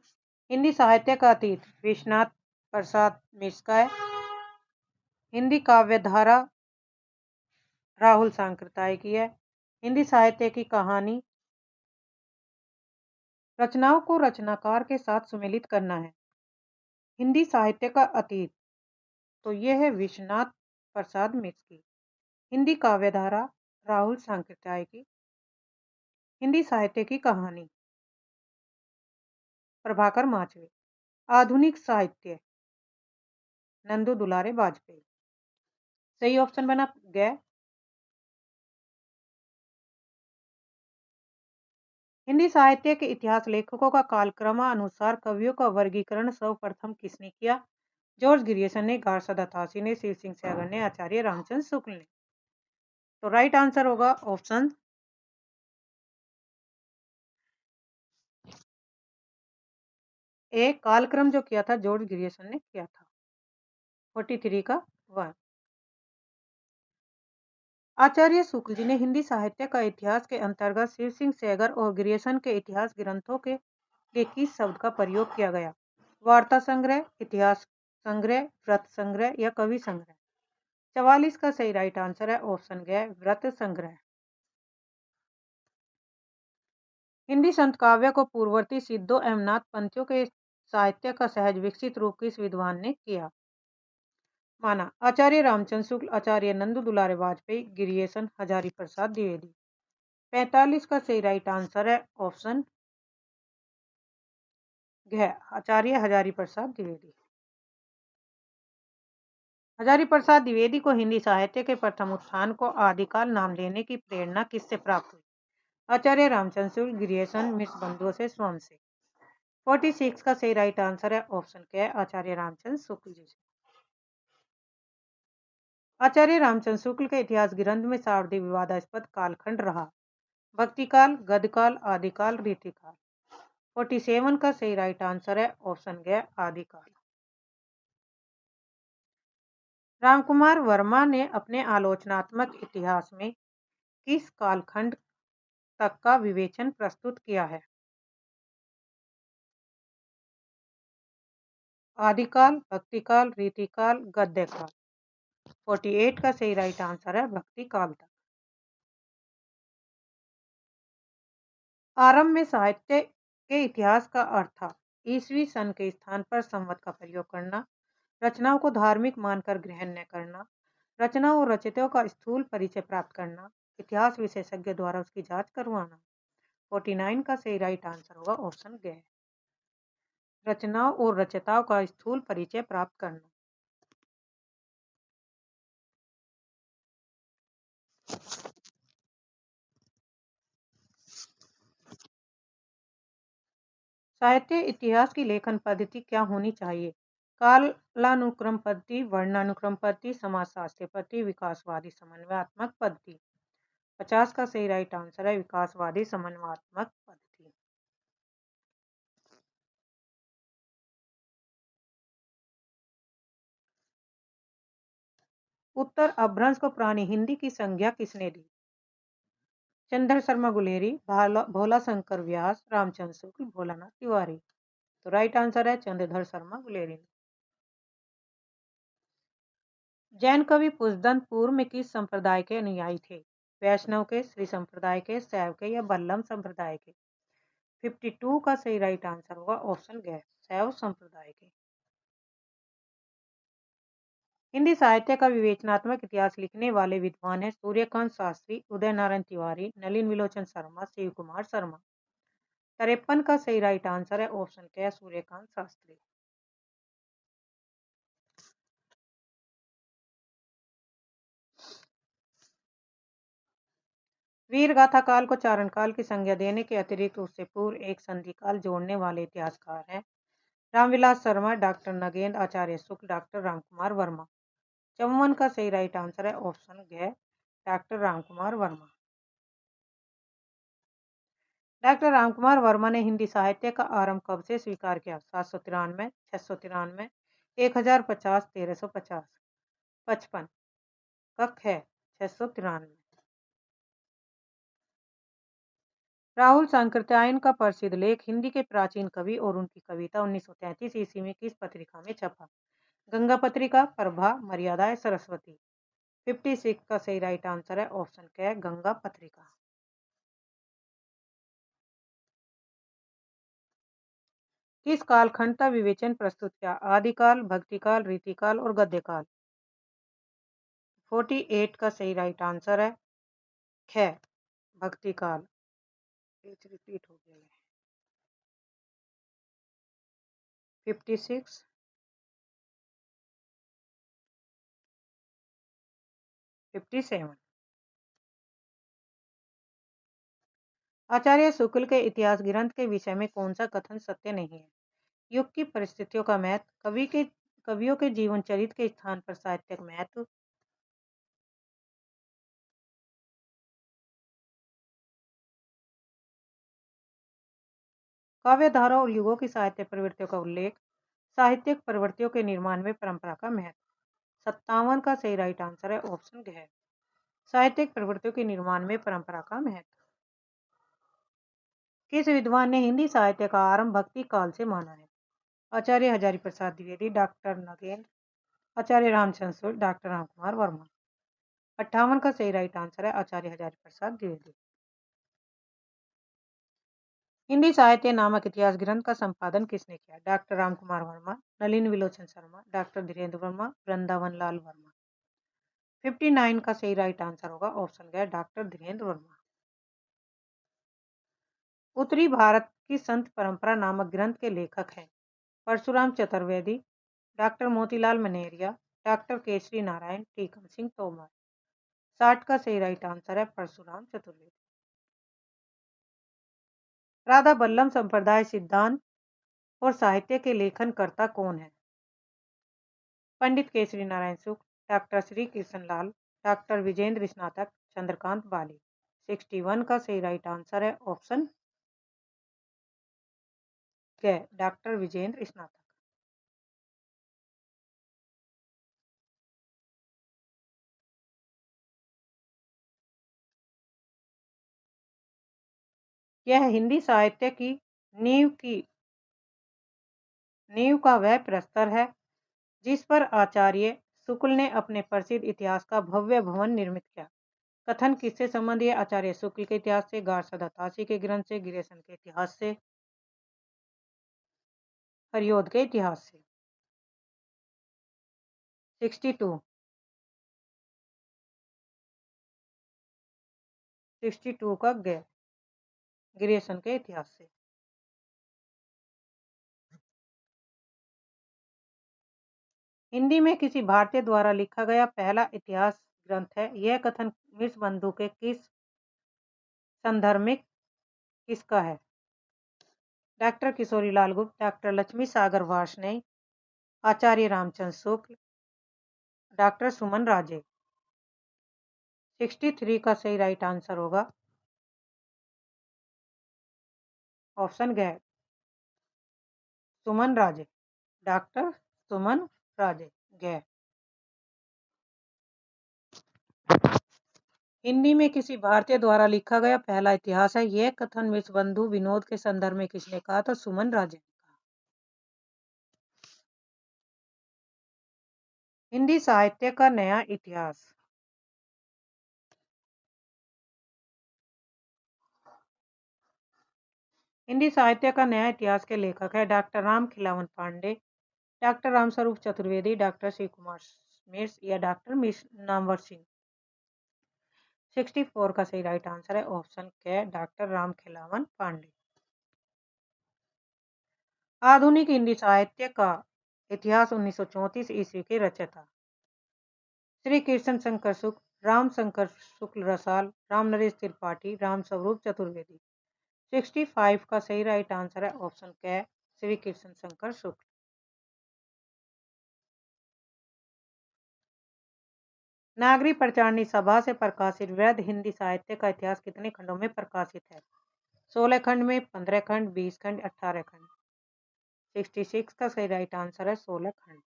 हिंदी साहित्य का अतीत विश्वनाथ प्रसाद मिश्र का है। हिंदी काव्य धारा राहुल सांकृत्याय की है। हिंदी साहित्य की कहानी। रचनाओं को रचनाकार के साथ सुमेलित करना है। हिंदी साहित्य का अतीत तो यह है विश्वनाथ प्रसाद मिश्र की। हिंदी काव्य धारा राहुल सांकृत्याय की। हिंदी साहित्य की कहानी प्रभाकर माचवे। आधुनिक साहित्य नंदू दुलारे वाजपेयी। सही ऑप्शन बना ग। हिंदी साहित्य के इतिहास लेखकों का कालक्रमानुसार कवियों का वर्गीकरण सर्वप्रथम किसने किया? जॉर्ज ग्रियर्सन ने, गार्सा दत्तासी ने, शिव सिंह सैगल ने, आचार्य रामचंद्र शुक्ल ने। तो राइट आंसर होगा ऑप्शन ए। कालक्रम जो किया था जॉर्ज ग्रियर्सन ने किया था। 43 का 1। आचार्य शुक्ल जी ने हिंदी साहित्य का इतिहास के अंतर्गत शिव सिंह सैगल और ग्रियर्सन के इतिहास ग्रंथों के लिए किस शब्द का प्रयोग किया गया? वार्ता संग्रह, इतिहास संग्रह, व्रत संग्रह या कवि संग्रह। 44 का सही राइट आंसर है ऑप्शन ग, व्रत संग्रह। हिंदी संत काव्य को पूर्ववर्ती सिद्धों एवं नाथ पंथियों के साहित्य का सहज विकसित रूप किस विद्वान ने किया माना? आचार्य रामचंद्र शुक्ल, आचार्य नंदू दुलारे वाजपेयी, गिरियेशन, हजारी प्रसाद द्विवेदी। 45 का सही राइट आंसर है ऑप्शन घ, आचार्य हजारी प्रसाद द्विवेदी। हजारी प्रसाद द्विवेदी को हिंदी साहित्य के प्रथम उत्थान को आदिकाल नाम देने की प्रेरणा किससे प्राप्त हुई? आचार्य रामचंद्र शुक्ल, गिरियेशन, मिश्र बंधुओं से, स्वयं से। 46 का सही राइट आंसर है ऑप्शन के, आचार्य रामचंद्र शुक्ल जी से। आचार्य रामचंद्र शुक्ल के इतिहास ग्रंथ में सर्वाधिक विवादास्पद कालखंड रहा? भक्तिकाल, गद्यकाल, आदिकाल, रीतिकाल। 47 का सही राइट आंसर है ऑप्शन ग, आदिकाल। रामकुमार वर्मा ने अपने आलोचनात्मक इतिहास में किस कालखंड तक का विवेचन प्रस्तुत किया है? आदिकाल, भक्तिकाल, रीतिकाल, गद्यकाल। 48 का सही राइट आंसर है भक्तिकाल तक। आरंभ में साहित्य के इतिहास का अर्थ था ईसवी सन के स्थान पर संवत का प्रयोग करना, रचनाओं को धार्मिक मानकर ग्रहण न करना, रचनाओं और रचयिताओं का स्थूल परिचय प्राप्त करना, इतिहास विशेषज्ञ द्वारा उसकी जांच करवाना। 49 का सही राइट आंसर होगा ऑप्शन ग, रचनाओं और रचयिताओं का स्थूल परिचय प्राप्त करना। साहित्य इतिहास की लेखन पद्धति क्या होनी चाहिए? कालानुक्रम पद्धति, वर्णानुक्रम पद्धति, समाजशास्त्रीय पद्धति, विकासवादी समन्वयात्मक पद्धति। 50 का सही राइट आंसर है विकासवादी समन्वयात्मक पद्धति। उत्तर अपभ्रंश को पुरानी हिंदी की संज्ञा किसने दी? चंद्र शर्मा गुलेरी, भोला शंकर व्यास, रामचंद्र शुक्ल, भोलानाथ तिवारी। तो राइट आंसर है चंद्रधर शर्मा गुलेरी। जैन कवि पुष्पदंत पूर्व में किस संप्रदाय के अनुयायी थे? वैष्णव के, श्री संप्रदाय के, शैव के या बल्लभ संप्रदाय के। 52 का सही राइट आंसर होगा ऑप्शन ग, शैव संप्रदाय के। हिंदी साहित्य का विवेचनात्मक इतिहास लिखने वाले विद्वान हैं सूर्यकांत शास्त्री, उदय नारायण तिवारी, नलिन विलोचन शर्मा, शिव कुमार शर्मा। 53 का सही राइट आंसर है ऑप्शन के, सूर्यकांत शास्त्री। वीर गाथा काल को चारण काल की संज्ञा देने के अतिरिक्त उससे पूर्व एक संधि काल जोड़ने वाले इतिहासकार हैं रामविलास शर्मा, डॉक्टर नगेंद्र, आचार्य शुक्ल, डॉक्टर रामकुमार वर्मा। 54 का सही राइट आंसर है ऑप्शन ग, डॉक्टर रामकुमार वर्मा। डॉक्टर रामकुमार वर्मा ने हिंदी साहित्य का आरंभ कब से स्वीकार किया? 793, 693, 1050, 1350। 55 कक है 693। राहुल सांकृत्यायन का प्रसिद्ध लेख हिंदी के प्राचीन कवि और उनकी कविता 1933 ईस्वी में किस पत्रिका में छपा? गंगा पत्रिका, प्रभा, मर्यादा, सरस्वती। 56 का सही राइट आंसर है ऑप्शन के, गंगा पत्रिका। किस कालखंड का विवेचन प्रस्तुत किया? आदिकाल, भक्तिकाल, रीतिकाल और गद्यकाल। 48 का सही राइट आंसर है ख, भक्तिकाल। रिपीट हो गया है। 56, 57। आचार्य शुक्ल के इतिहास ग्रंथ के विषय में कौन सा कथन सत्य नहीं है? युग की परिस्थितियों का महत्व, कवियों के जीवन चरित्र के स्थान पर साहित्यिक महत्व, काव्य धारा और युगों की साहित्य प्रवृत्तियों का उल्लेख, साहित्यिक प्रवृत्तियों के निर्माण में परंपरा का महत्व। 57 का सही राइट आंसर है ऑप्शन घ। साहित्यिक प्रवृत्तियों के निर्माण में परंपरा का महत्व। किस विद्वान ने हिंदी साहित्य का आरंभ भक्ति काल से माना है? आचार्य हजारी प्रसाद द्विवेदी, डॉक्टर नगेंद्र, आचार्य रामचंद्र सूर्य, डॉक्टर रामकुमार वर्मा। 58 का सही राइट आंसर है आचार्य हजारी प्रसाद द्विवेदी। हिंदी साहित्य नामक इतिहास ग्रंथ का संपादन किसने किया? Doctor Ramkumar Verma, Nalin विलोचन Sharma, doctor Dhirendra Verma, Vrindavan Lal Verma. 59 का सही राइट आंसर होगा ऑप्शन गया डॉक्टर धीरेन्द्र वर्मा। उत्तरी भारत की संत परंपरा नामक ग्रंथ के लेखक हैं? Parshuram Chaturvedi, doctor Motilal Menaria, doctor Kesari Narayan, Tikam Singh Tomar. 60 का सही राइट आंसर है परशुराम चतुर्वेदी। राधा बल्लम संप्रदाय सिद्धांत और साहित्य के लेखन कर्ता कौन है? पंडित केसरी नारायण शुक्ल, डॉक्टर श्री कृष्ण लाल, डॉक्टर विजेंद्र स्नातक, चंद्रकांत बाली। 61 का सही राइट आंसर है ऑप्शन क, डॉक्टर विजेंद्र स्नातक। यह हिंदी साहित्य की नींव का वह प्रस्तर है जिस पर आचार्य शुक्ल ने अपने प्रसिद्ध इतिहास का भव्य भवन निर्मित किया। कथन किससे संबंधी है? आचार्य शुक्ल के इतिहास से, गारसा दत्तासी के ग्रंथ से, गिरेशन के इतिहास से, हरियोध के इतिहास से। 62, 62 का गिरेशन के इतिहास से। हिंदी में किसी भारतीय द्वारा लिखा गया पहला इतिहास ग्रंथ है। यह कथन विश्वबंधु के किस संदर्भिक किसका है? डॉक्टर किशोरी लाल गुप्त, डॉक्टर लक्ष्मी सागर वार्ष्णेय, आचार्य रामचंद्र शुक्ल, डॉक्टर सुमन राजे। 63 का सही राइट आंसर होगा ऑप्शन ग, सुमन राजे, डॉक्टर सुमन राजे ग। हिंदी में किसी भारतीय द्वारा लिखा गया पहला इतिहास है। यह कथन विश्वबंधु विनोद के संदर्भ में किसने कहा? तो सुमन राजे ने कहा। हिंदी साहित्य का नया इतिहास। हिंदी साहित्य का नया इतिहास के लेखक है doctor Ram Khilawan Pandey, doctor Ramswaroop Chaturvedi, doctor Shiv Kumar मिर्स या डॉक्टर नामवर सिंह। 64 का सही राइट आंसर है ऑप्शन के, डॉक्टर राम खिलावन पांडे। आधुनिक हिंदी साहित्य का इतिहास 1934 ईस्वी के रचयिता श्री कृष्ण शंकर शुक्ल, राम शंकर शुक्ल रसाल, राम नरेश त्रिपाठी, राम स्वरूप चतुर्वेदी। 65 का सही राइट आंसर है ऑप्शन के, श्री कृष्ण शंकर शुक्ल। नागरी प्रचारणी सभा से प्रकाशित वृहद हिंदी साहित्य का इतिहास कितने खंडों में प्रकाशित है? 16 खंड में, 15 खंड, 20 खंड, 18 खंड। 66 का सही राइट आंसर है 16 खंड।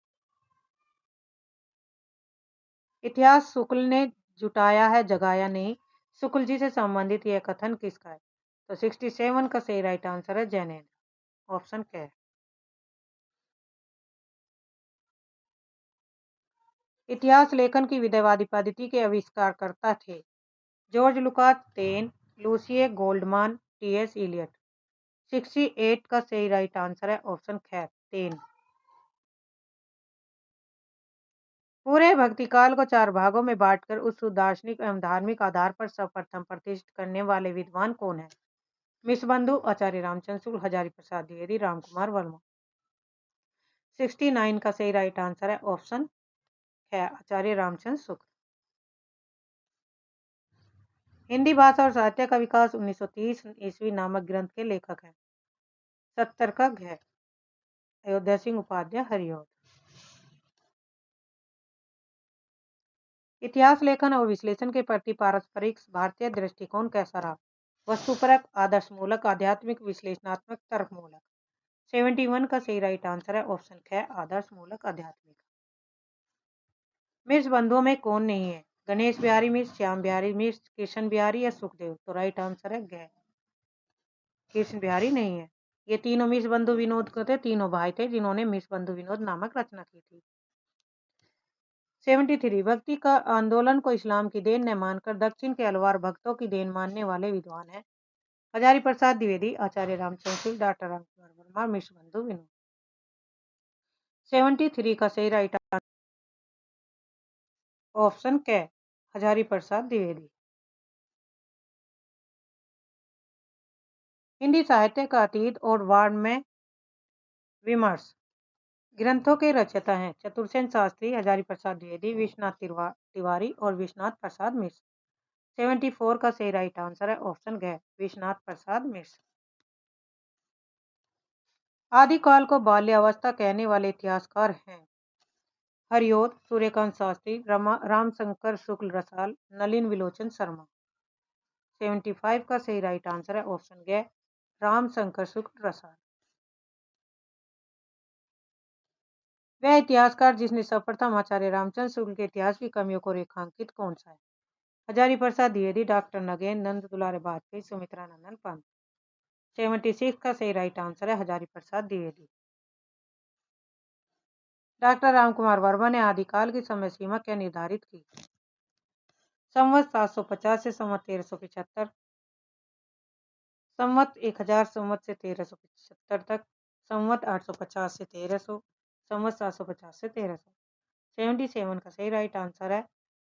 इतिहास शुक्ल ने जुटाया है, जगाया नहीं। शुक्ल जी से संबंधित यह कथन किसका है? तो 67 का सही राइट आंसर है जैनेन्द्र, ऑप्शन क्या है? इतिहास लेखन की विधवादी पद्धति के आविष्कारकर्ता थे George Lukacs Taine, Lucien Goldmann, T S. Eliot. 68 का सही राइट आंसर है ऑप्शन ख, टेन। पूरे भक्ति काल को 4 भागों में बांटकर उस दार्शनिक एवं धार्मिक आधार पर सर्वप्रथम प्रतिष्ठित करने वाले विद्वान कौन है? विश्वबंधु, आचार्य रामचंद्र शुक्ल, हजारी प्रसाद द्विवेदी, रामकुमार वर्मा। 69 का सही राइट आंसर है ऑप्शन है आचार्य रामचंद्र शुक्ल। हिंदी भाषा और साहित्य का विकास 1930 ईस्वी नामक ग्रंथ के लेखक हैं। 70 का घ अयोध्या सिंह उपाध्याय हरिऔध। इतिहास लेखन और विश्लेषण के प्रति पारस्परिक भारतीय दृष्टिकोण कैसा रहा? वस्तुपरक, आदर्शमूलक, आध्यात्मिक, विश्लेषणात्मक, तर्कमूलक। 71 का सही राइट आंसर है ऑप्शन ख आदर्शमूलक, आध्यात्मिक। मिर्च बंधुओं में कौन नहीं है? गणेश बिहारी मिश्र, श्याम बिहारी मिश्र, कृष्ण बिहारी या सुखदेव? तो राइट आंसर है घ कृष्ण बिहारी नहीं है। ये तीनों मिश्र बंधु विनोद को थे, तीनों भाई थे जिन्होंने मिश्र बंधु विनोद नामक रचना की थी। 73 भक्ति का आंदोलन को इस्लाम की देन न मानकर दक्षिण के अलवार भक्तों की देन मानने वाले विद्वान हैं। हजारी प्रसाद द्विवेदी, आचार्य रामचंद्र शुक्ल, डॉक्टर रामकुमार वर्मा, मिश्र बंधु विनोद। 73 का सही राइट ऑप्शन क हजारी प्रसाद द्विवेदी। हिंदी साहित्य का अतीत और वार्ड में विमर्श ग्रंथों के रचयिता हैं चतुर्सेन शास्त्री, हजारी प्रसाद द्विवेदी, विश्वनाथ तिवारी और विश्वनाथ प्रसाद मिश्र। 74 का सही राइट आंसर है ऑप्शन घ विश्वनाथ प्रसाद मिश्र। आदिकाल को बाल्यावस्था कहने वाले इतिहासकार हैं हरिऔध, सूर्यकांत शास्त्री, रामशंकर शुक्ल रसाल, नलिन विलोचन शर्मा। 75 का सही राइट आंसर है ऑप्शन ग रामशंकर शुक्ल रसाल। वह इतिहासकार जिसने सर्वप्रथम आचार्य रामचंद्र शुक्ल के इतिहास की कमियों को रेखांकित कौन सा है? हजारी प्रसाद द्विवेदी, डॉक्टर नगेन, नंद दुलारे वाजपेयी, सुमित्रा नंदन पंत। 76 का सही राइट आंसर है हजारी प्रसाद द्विवेदी। डॉक्टर रामकुमार वर्मा ने आदिकाल की समय सीमा क्या निर्धारित की? संवत 750 से संवत 1375, संवत 1000 संवत से 1375 तक, संवत 850 से 1300, संवत 750 से 1300। 77 का सही राइट आंसर है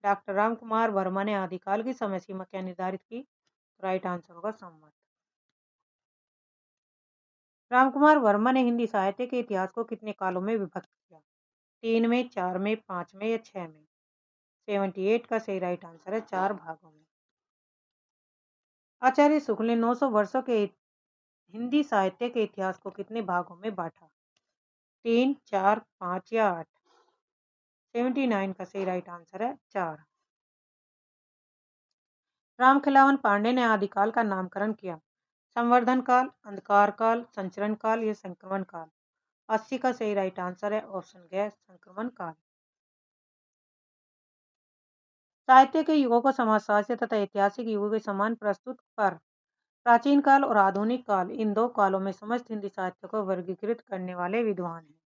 डॉक्टर रामकुमार वर्मा ने आदिकाल की समय सीमा क्या निर्धारित की? राइट आंसर होगा संवत। रामकुमार वर्मा ने हिंदी साहित्य के इतिहास को कितने कालों में विभक्त किया? 3 में, 4 में, 5 में या 6 में? 78 का सही राइट आंसर है 4 भागों में। आचार्य शुक्ल ने 900 वर्षों के हिंदी साहित्य के इतिहास को कितने भागों में बांटा? 3, 4, 5 या 8? 79 का सही राइट आंसर है 4। रामखिलावन पांडे ने आदिकाल का नामकरण किया। संवर्धन काल, अंधकार काल, संचरण काल या संक्रमण काल? 80 का सही राइट आंसर है ऑप्शन ग संक्रमण काल। साहित्य के युगों को समाजशास्त्र तथा ऐतिहासिक युगों के समान प्रस्तुत कर प्राचीन काल और आधुनिक काल इन दो कालों में समस्त हिंदी साहित्य को वर्गीकृत करने वाले विद्वान हैं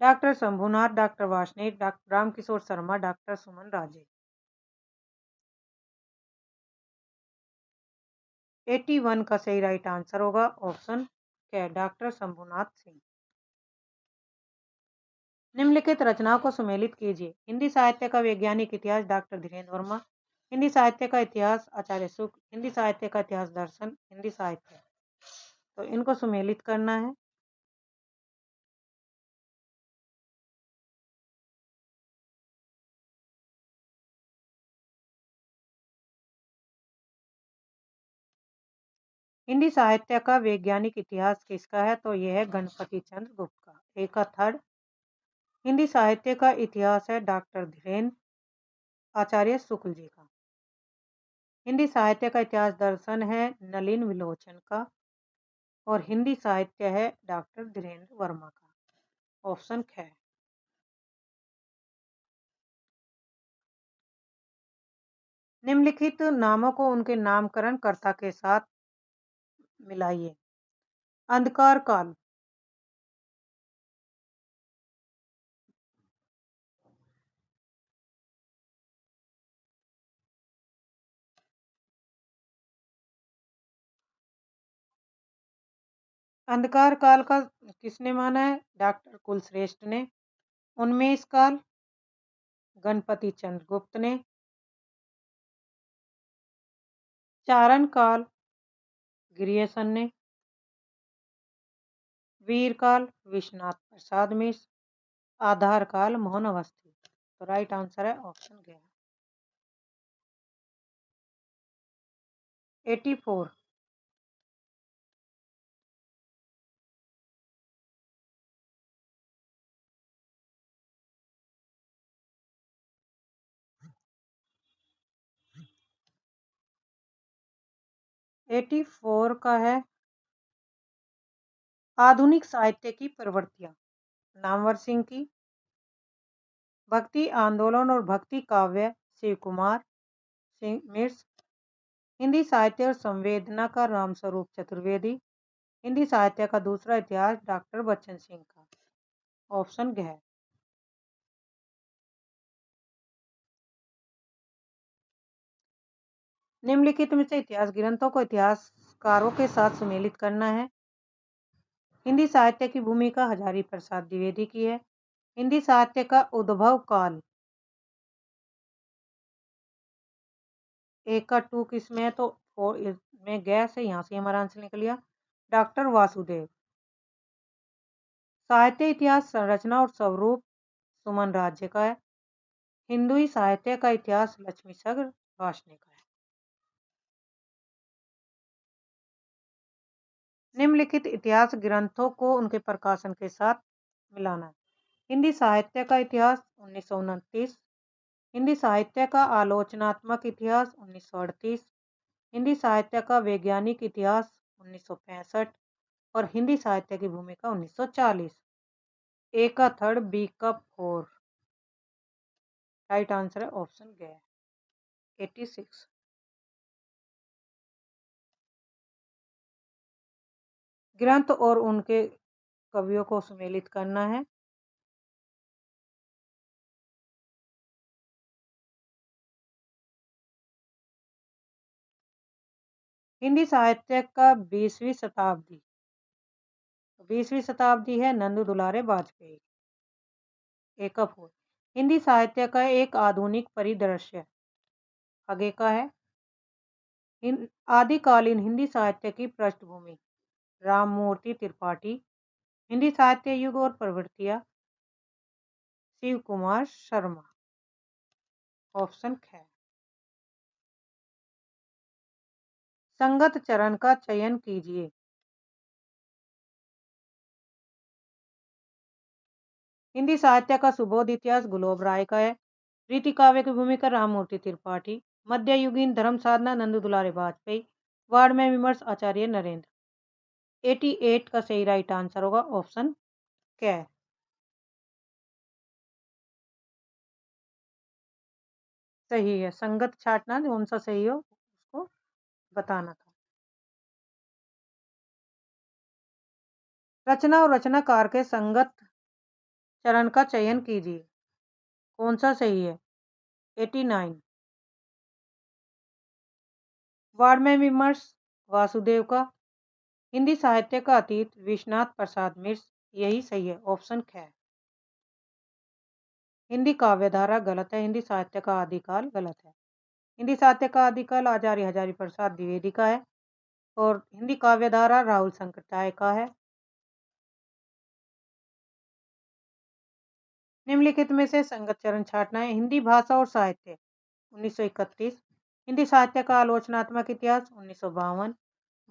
doctor Shambhunath, doctor Varshney, doctor Ramkishore Sharma, doctor Suman Raje. 81 का सही राइट आंसर होगा ऑप्शन क्या डॉक्टर शंभुनाथ सिंह। निम्नलिखित रचनाओं को सुमेलित कीजिए। हिंदी साहित्य का वैज्ञानिक इतिहास डॉक्टर धीरेन्द्र वर्मा, हिंदी साहित्य का इतिहास आचार्य शुक्ल, हिंदी साहित्य का इतिहास दर्शन, हिंदी साहित्य। तो इनको सुमेलित करना है। हिंदी साहित्य का वैज्ञानिक इतिहास किसका है? तो यह है गणपति चंद्र गुप्त का। एक का थर्ड। हिंदी साहित्य का इतिहास है डॉक्टर धीरेन्द्र आचार्य शुक्ल जी का। हिंदी साहित्य का इतिहास दर्शन है नलिन विलोचन का और हिंदी साहित्य है डॉक्टर धीरेन्द्र वर्मा का। ऑप्शन है। निम्नलिखित नामों को उनके नामकरण कर्ता के साथ मिलाइए। अंधकार काल, अंधकार काल का किसने माना है? डॉक्टर कुलश्रेष्ठ ने। उन्मेष काल गणपति चंद्र गुप्त ने। चारण काल ग्रियसन ने। वीरकाल विश्वनाथ प्रसाद मिश्र, आधार काल मोहन अवस्थी। तो राइट आंसर है ऑप्शन गया। 84। 84 का है आधुनिक साहित्य की प्रवृत्तियां। नामवर सिंह की, भक्ति आंदोलन और भक्ति काव्य शिव कुमार सिंह मिश्र, हिंदी साहित्य और संवेदना का रामस्वरूप चतुर्वेदी, हिंदी साहित्य का दूसरा इतिहास डॉक्टर बच्चन सिंह का। ऑप्शन है निम्नलिखित में से इतिहास ग्रंथों को इतिहासकारों के साथ सुमेलित करना है। हिंदी साहित्य की भूमिका हजारी प्रसाद द्विवेदी की है। हिंदी साहित्य का उद्भव काल, एक का टू किसमें है तो फोर में गैस है, यहाँ से हमारा आंसर निकल गया डॉक्टर वासुदेव। साहित्य इतिहास संरचना और स्वरूप सुमन राज्य का है। हिंदुई साहित्य का इतिहास लक्ष्मी सग्र वासने का है। निम्नलिखित इतिहास ग्रंथों को उनके प्रकाशन के साथ मिलाना है। हिंदी साहित्य का इतिहास 1929, हिंदी साहित्य का आलोचनात्मक इतिहास 1938, हिंदी साहित्य का वैज्ञानिक इतिहास 1965 और हिंदी साहित्य की भूमिका 1940। ए का थर्ड, बी का फोर। राइट आंसर है ऑप्शन गया 86। ग्रंथ और उनके कवियों को सुमेलित करना है। हिंदी साहित्य का 20वीं शताब्दी, 20वीं शताब्दी है नंदू दुलारे वाजपेयी। एक फोर। हिंदी साहित्य का एक आधुनिक परिदृश्य, आगे का है आदिकालीन हिंदी साहित्य की पृष्ठभूमि राममूर्ति त्रिपाठी, हिंदी साहित्य युग और प्रवृत्तियां शिव कुमार शर्मा। ऑप्शन है संगत चरण का चयन कीजिए। हिंदी साहित्य का सुबोध इतिहास गुलाब राय का है। रीति काव्य की भूमिका राममूर्ति त्रिपाठी, मध्ययुगीन धर्म साधना नंद दुलारे वाजपेयी, वार्ड में विमर्श आचार्य नरेंद्र। 88 का सही राइट आंसर होगा ऑप्शन क्या है। सही है, संगत छाटना कौन सा सही हो उसको बताना था। रचना और रचनाकार के संगत चरण का चयन कीजिए, कौन सा सही है। 89। वार्ड में विमर्श वासुदेव का, हिंदी साहित्य का अतीत विश्वनाथ प्रसाद मिश्र, यही सही है ऑप्शन है। हिंदी काव्यधारा गलत है, हिंदी साहित्य का आदिकाल गलत है। हिंदी साहित्य का आदिकाल आचार्य हजारी प्रसाद द्विवेदी का है और हिंदी काव्यधारा राहुल शंकरचार्य का है। निम्नलिखित में से संगत चरण छाटना है। हिंदी भाषा और साहित्य 1931, हिंदी साहित्य का आलोचनात्मक इतिहास 1952,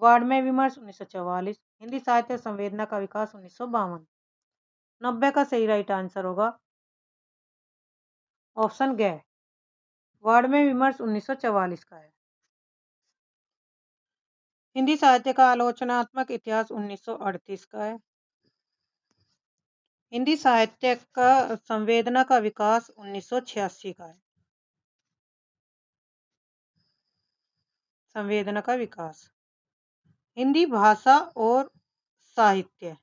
वार्ड में विमर्श 1944, हिंदी साहित्य संवेदना का विकास 1952। 90 का सही राइट आंसर होगा ऑप्शन ग, वार्ड में विमर्श 1944 का है। हिंदी साहित्य का आलोचनात्मक इतिहास 1938 का है। हिंदी साहित्य का संवेदना का विकास 1986 का है। संवेदना का विकास। हिंदी भाषा और साहित्य,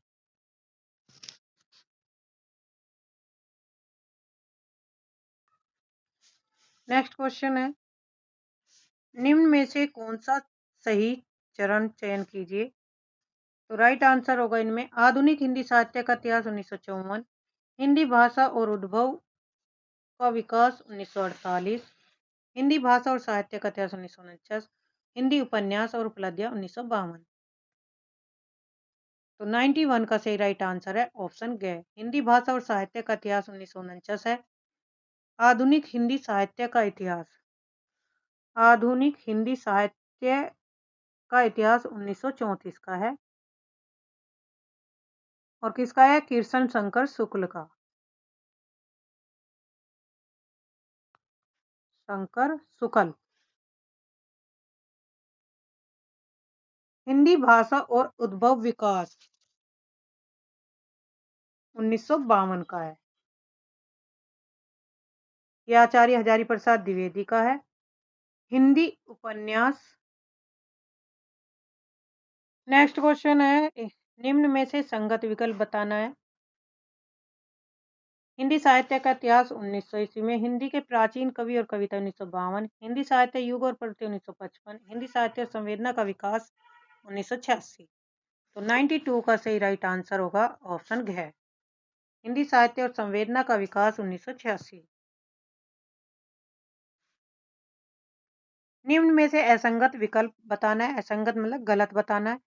नेक्स्ट क्वेश्चन है निम्न में से कौन सा सही चरण चयन कीजिए। तो राइट आंसर होगा इनमें आधुनिक हिंदी साहित्य का इतिहास 1954, हिंदी भाषा और उद्भव का विकास 1948, हिंदी भाषा और साहित्य का इतिहास 1949, हिंदी उपन्यास और उपलब्धियां 1952। तो 91 का सही राइट आंसर है ऑप्शन ग। हिंदी भाषा और साहित्य का इतिहास 1949 है। आधुनिक हिंदी साहित्य का इतिहास, आधुनिक हिंदी साहित्य का इतिहास 1934 का है। और किसका है? कृष्ण शंकर शुक्ल का, शंकर शुक्ल। हिंदी भाषा और उद्भव विकास 1952 का है। यह आचार्य हजारी प्रसाद द्विवेदी का है। हिंदी उपन्यास, नेक्स्ट क्वेश्चन है, निम्न में से संगत विकल्प बताना है। हिंदी साहित्य का इतिहास 1900 ईस्वी में, हिंदी के प्राचीन कवि और कविता 1952, हिंदी साहित्य युग और प्रगति 1955, हिंदी साहित्य और संवेदना का विकास 1986। तो 92 का सही राइट आंसर होगा ऑप्शन घ, हिंदी साहित्य और संवेदना का विकास 1986। निम्न में से असंगत विकल्प बताना है। असंगत मतलब गलत बताना है।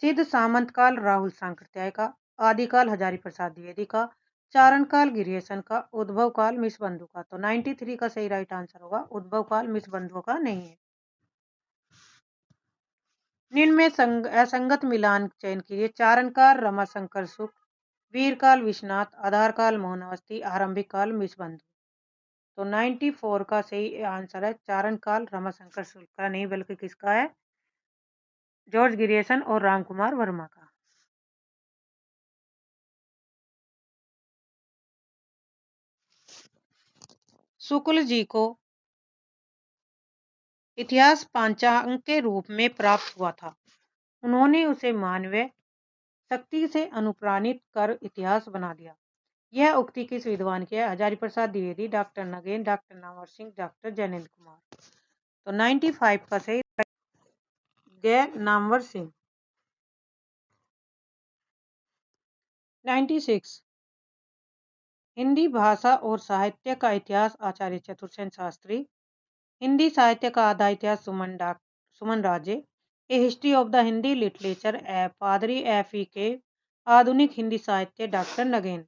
सिद्ध सामंत काल राहुल सांकृत्याय का, आदिकाल हजारी प्रसाद द्विवेदी का, चारण काल गिरियसन का, उद्भव काल मिसबंधु का। तो 93 का सही राइट आंसर होगा उद्भव काल मिसबंधु का नहीं है। निम्न में असंगत मिलान चयन कीजिए। चारण काल रमाशंकर सुख, वीर काल विश्वनाथ, आधार काल मोहन अवस्थी, आरंभिक काल मिसबंधु। तो 94 का सही आंसर है चारण काल रमाशंकर शुक्ल का नहीं बल्कि किसका है? जॉर्ज गिरियसन और रामकुमार वर्मा का। शुक्ल जी को इतिहास पांचांग के रूप में प्राप्त हुआ था। उन्होंने उसे मानवीय शक्ति से अनुप्राणित कर इतिहास बना दिया। यह उक्ति किस विद्वान की है? Hazari Prasad Dwivedi, doctor Nagen, doctor Namvar Singh, doctor Jainendra Kumar. तो 95 का सही गैर नामवर सिंह। 96 हिंदी भाषा और साहित्य का इतिहास आचार्य चतुर्सेन शास्त्री, हिंदी साहित्य का आधा इतिहास Suman Raje, a history of the Hindi literature पादरी FEK, आधुनिक हिंदी साहित्य डॉक्टर नगेन।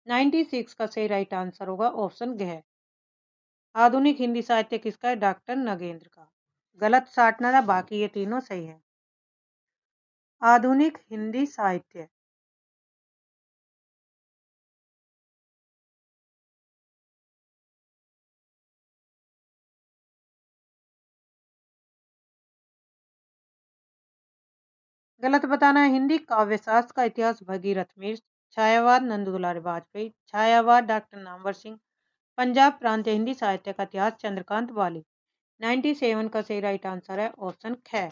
96 का सही राइट आंसर होगा ऑप्शन घ, आधुनिक हिंदी साहित्य किसका है? डॉक्टर नगेंद्र का। गलत साटना था, बाकी ये तीनों सही है। आधुनिक हिंदी साहित्य, गलत बताना है। हिंदी काव्य शास्त्र का इतिहास भगीरथ मिश्र, छायावाद नंद दुलारे वाजपेयी, छायावाद डॉक्टर नामवर सिंह, पंजाब प्रांतीय हिंदी साहित्य का इतिहास चंद्रकांत वाली। 97 का सही राइट आंसर है ऑप्शन ख,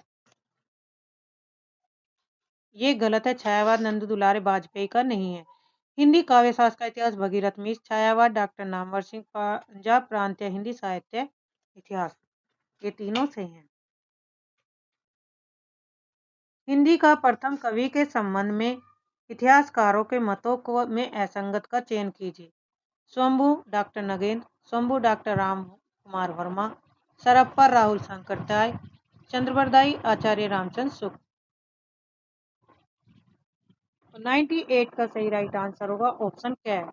ये गलत है, छायावाद नंद दुलारे वाजपेयी का नहीं है। हिंदी काव्य शास्त्र का इतिहास भगीरथ मिश्र, छायावाद डॉक्टर नामवर सिंह, पंजाब प्रांतीय हिंदी साहित्य इतिहास, ये तीनों सही हैं। हिंदी का प्रथम कवि के संबंध में इतिहासकारों के मतों को में असंगत का चयन कीजिए। शंभू डॉक्टर नगेंद्र, शंभू डॉक्टर राम कुमार वर्मा, सरप्पा राहुल सांकृत्याय, चंद्रबरदाई आचार्य रामचंद्र शुक्ल। तो 98 का सही राइट आंसर होगा ऑप्शन क्या है?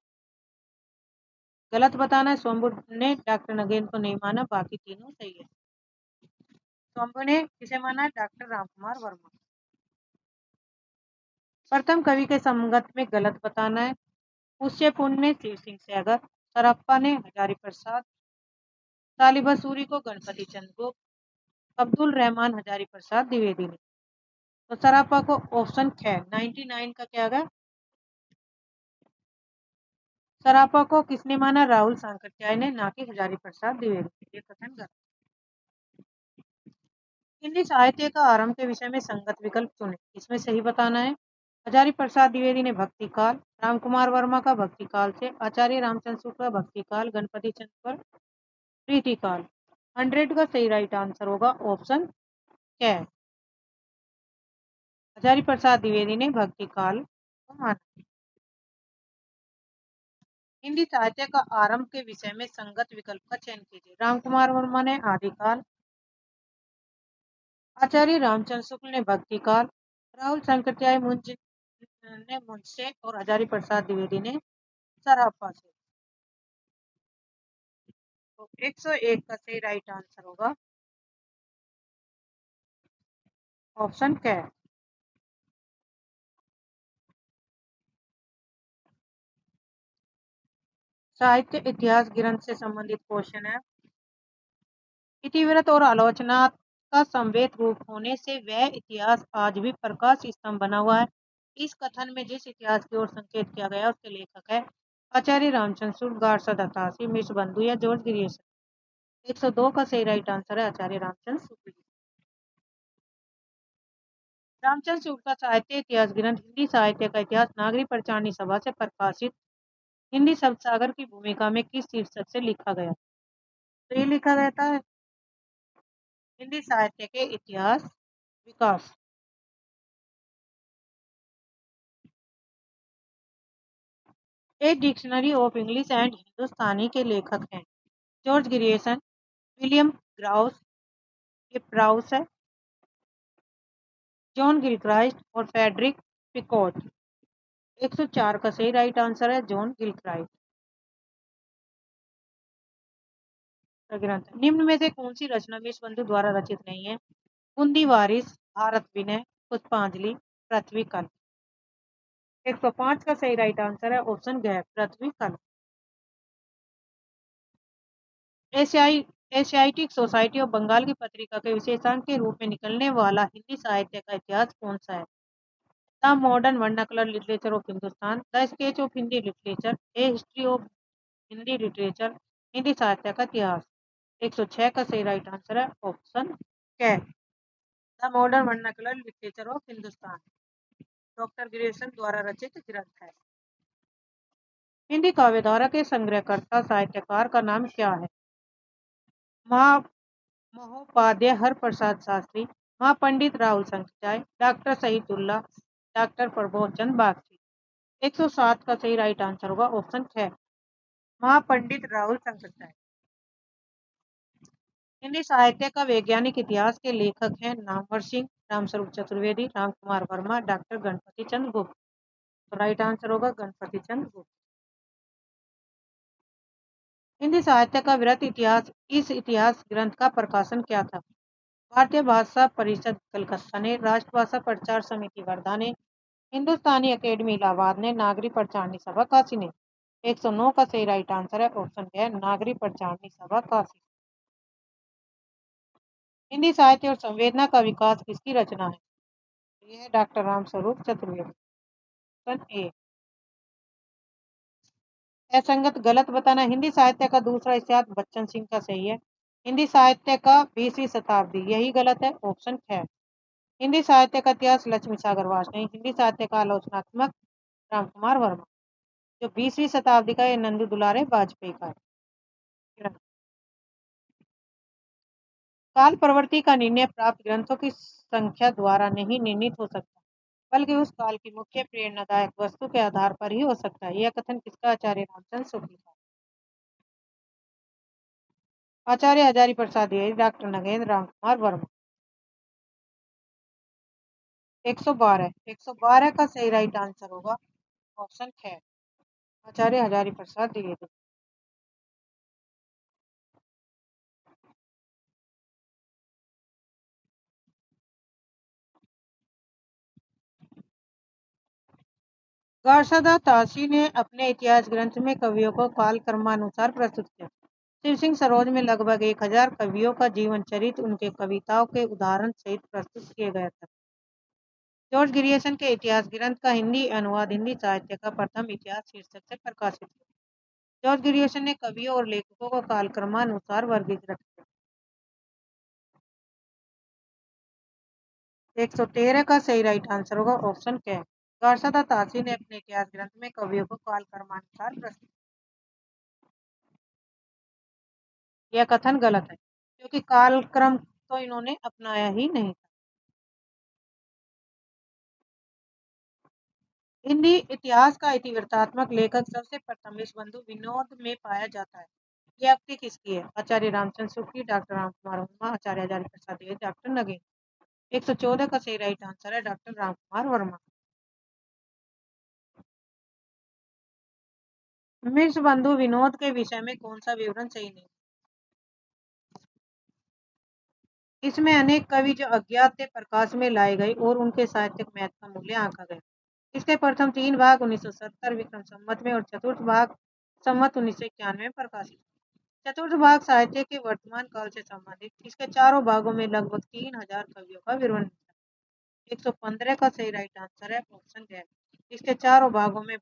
गलत बताना है। शंभू ने डॉक्टर नगेंद्र को नहीं माना, बाकी तीनों सही है। शंभू ने किसे माना? डॉक्टर राम कुमार वर्मा। प्रथम कवि के संगत में गलत बताना है। पुष्यपुन ने शिव सिंह सैगर, सरप्पा ने हजारी प्रसाद, तालिबा सूरी को गणपति चंद्र गुप्त, अब्दुल रहमान हजारी प्रसाद द्विवेदी ने। तो सरप्पा को ऑप्शन ख 99 का क्या होगा? सरप्पा को किसने माना? राहुल सांकृत्याय ने, ना कि हजारी प्रसाद द्विवेदी। ये कथन गलत। हिंदी साहित्य का आरंभ के विषय में संगत विकल्प चुने, इसमें सही बताना है। हजारी प्रसाद द्विवेदी ने भक्ति काल, रामकुमार वर्मा का भक्ति काल से, आचार्य रामचंद्र शुक्ल का भक्ति काल, गणपति चंद्र पर प्रीति काल। 100 का सही राइट आंसर होगा ऑप्शन क्या है? हजारी प्रसाद द्विवेदी ने भक्ति काल को माना। हिंदी साहित्य का आरंभ के विषय में संगत विकल्प का चयन कीजिए। रामकुमार वर्मा ने आदिकाल, आचार्य रामचंद्र शुक्ल ने भक्ति काल, राहुल सांकृत्याय मुंज ने मुझसे और हजारी प्रसाद द्विवेदी ने सराफा से। तो 101 का सही राइट आंसर होगा ऑप्शन क्या है। साहित्य इतिहास ग्रंथ से संबंधित क्वेश्चन है। इतिवृत्त और आलोचना का समवेत रूप होने से वह इतिहास आज भी प्रकाश स्तंभ बना हुआ है। इस कथन में जिस इतिहास की ओर संकेत किया गया उसके लेखक है आचार्य रामचंद्र सूद, गार्सा दत्तासी, मिश्र बंधु या जॉर्ज ग्रियर्सन। 102 का सही राइट आंसर है आचार्य रामचंद्र सूद। रामचंद्र सूद का साहित्य इतिहास ग्रंथ हिंदी साहित्य का इतिहास नागरी पंचाननी सभा से प्रकाशित हिंदी शब्द सागर की भूमिका में किस शीर्षक से लिखा गया। तो ये लिखा गया था हिंदी साहित्य के इतिहास विकास। A dictionary of English and Hindustani के लेखक हैं जॉर्ज ग्रियर्सन, विलियम ग्राउस, ये प्राउस है, जॉन गिलक्राइस्ट और फेडरिक पिकॉट। 104 का सही राइट आंसर है जॉन गिलक्राइस्ट का ग्रंथ। निम्न में से कौन सी रचना विश्वबंधु द्वारा रचित नहीं है। बूंदी वारिस, भारत विनय, पुष्पांजलि, पृथ्वी कल। 105 का सही राइट आंसर है ऑप्शन ग पृथ्वी कल। एशियाई एशियाटिक सोसाइटी ऑफ बंगाल की पत्रिका के विशेषांक के रूप में निकलने वाला हिंदी साहित्य का इतिहास कौन सा है। The modern vernacular literature of Hindustan, the sketch of Hindi literature, A history of Hindi literature, Hindi साहित्य का इतिहास। 106 का सही राइट आंसर है ऑप्शन क the modern vernacular literature of Hindustan, doctor Grayson द्वारा रचित ग्रंथ है। हिंदी काव्यधारा के संग्रहकर्ता साहित्यकार का नाम क्या है। महा महोपाध्याय हरप्रसाद शास्त्री, महापंडित राहुल शंकरचार्य, डॉक्टर सईदुल्ला, डॉक्टर प्रबोध चंद बागची। 107 का सही राइट आंसर होगा ऑप्शन 6 महापंडित राहुल शंकरचार्य। हिंदी साहित्य का वैज्ञानिक इतिहास के लेखक हैं नामवर सिंह, रामस्वरूप चतुर्वेदी, राम कुमार वर्मा, डॉक्टर गणपति चंद्र गुप्त। तो राइट आंसर होगा गणपति चंद्र गुप्त। हिंदी साहित्य का वृहत इतिहास, इस इतिहास ग्रंथ का प्रकाशन क्या था। भारतीय भाषा परिषद कलकत्ता ने, राष्ट्रभाषा प्रचार समिति वर्धा ने, हिंदुस्तानी अकेडमी इलाहाबाद ने, नागरी पंचाननी सभा काशी ने। 109 का सही राइट आंसर है ऑप्शन है नागरी पंचाननी सभा काशी। हिंदी साहित्य और संवेदना का विकास किसकी रचना है। ये है doctor Ramswaroop Chaturvedi. Option A. असंगत गलत बताना, हिंदी साहित्य का दूसरा इतिहास बच्चन सिंह का सही है। हिंदी साहित्य का 20वीं शताब्दी, यही गलत है ऑप्शन है। हिंदी साहित्य का इतिहास लक्ष्मी सागर वाजपेयी, हिंदी साहित्य का आलोचनात्मक राम कुमार वर्मा। जो 20वीं शताब्दी का ये नंदू दुलारे वाजपेयी का है। काल प्रवृत्ति का निर्णय प्राप्त ग्रंथों की संख्या द्वारा नहीं निर्णित हो सकता, बल्कि उस काल की मुख्य प्रेरणादायक वस्तु के आधार पर ही हो सकता है। यह कथन किसका आचार्य रामचंद्र शुक्ल का। आचार्य हजारी प्रसाद द्विवेदी, डॉक्टर नगेंद्र राम कुमार वर्मा। 112 112 का सही राइट आंसर होगा ऑप्शन है आचार्य हजारी प्रसाद द्विवेदी। गार्सदा ताशी ने अपने इतिहास ग्रंथ में कवियों को काल क्रमानुसार प्रस्तुत किया। शिव सिंह सरोज में लगभग 1000 कवियों का जीवन चरित्र उनके कविताओं के उदाहरण सहित प्रस्तुत किए गए थे। जॉर्ज ग्रियर्सन के इतिहास ग्रंथ का हिंदी अनुवाद हिंदी साहित्य का प्रथम इतिहास शीर्षक से प्रकाशित हुआ। जॉर्ज ग्रियर्सन ने कवियों और लेखकों को कालक्रमानुसार वर्गीकृत किया। 113 का सही राइट आंसर होगा ऑप्शन क्या है। गार्सदा ताशी ने अपने इतिहास ग्रंथ में कवियों को कालक्रमानुसार प्रस्तुत। यह कथन गलत है क्योंकि कालक्रम तो इन्होंने अपनाया ही नहीं। हिंदी इतिहास का इतिवृत्तात्मक लेखक सबसे प्रथम विश्वबंधु विनोद में पाया जाता है। यह उक्ति किसकी है। आचार्य रामचंद्र शुक्ल, डॉक्टर राम कुमार वर्मा, आचार्य हजारी प्रसाद द्विवेदी, डॉक्टर नगेंद्र। 114 का सही राइट आंसर है डॉक्टर राम कुमार वर्मा। मिर्च बंधु विनोद के विषय में कौन सा विवरण सही नहीं? इसमें अनेक कवि जो अज्ञात थे प्रकाश में लाए गए और उनके साहित्यिक महत्व का मूल्य आंका गया। इसके प्रथम 3 भाग 1970 विक्रम संवत में और चतुर्थ भाग संवत 1991 में प्रकाशित। चतुर्थ भाग साहित्य के वर्तमान काल से संबंधित। इसके चारों भागों में लगभग 3000 कवियों का विवरण मिलता है। 115 का सही राइट आंसर है ऑप्शन है। इसके चारों भागों में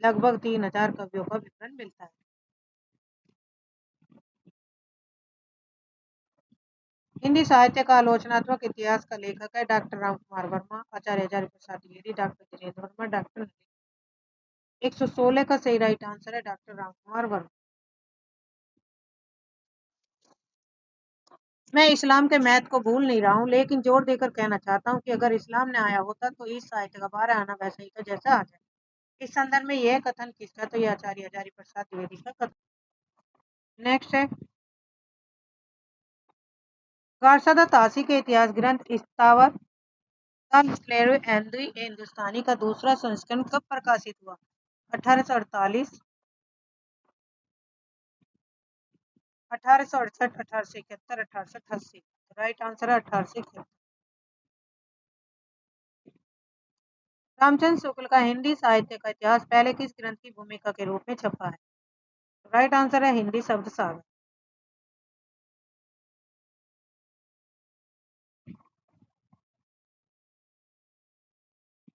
लगभग 3000 कवियों का विवरण मिलता है। हिंदी साहित्य का आलोचनात्मक इतिहास का लेखक है डॉक्टर राम कुमार वर्मा, आचार्य हजारी प्रसाद द्विवेदी, डॉक्टर धीरेन्द्र वर्मा, डॉक्टर 116 का सही राइट आंसर है डॉक्टर राम कुमार वर्मा। मैं इस्लाम के महत्व को भूल नहीं रहा हूँ, लेकिन जोर देकर कहना चाहता हूँ कि अगर इस्लाम ने आया होता तो इस साहित्य का बाहर आना वैसे ही था जैसा आज है। इस संदर्भ में यह कथन किसका? तो यह आचार्य हजारी प्रसाद द्विवेदी का कथन। नेक्स्ट है गारसादा तासी के इतिहास ग्रंथ इस्तावर हिंदुस्तानी का दूसरा संस्करण कब प्रकाशित हुआ? 1848, 1868, 1871, 1888। राइट आंसर है 1871। रामचंद्र शुक्ल का हिंदी साहित्य का इतिहास पहले किस ग्रंथ की भूमिका के रूप में छपा है? राइट आंसर है हिंदी शब्द सागर।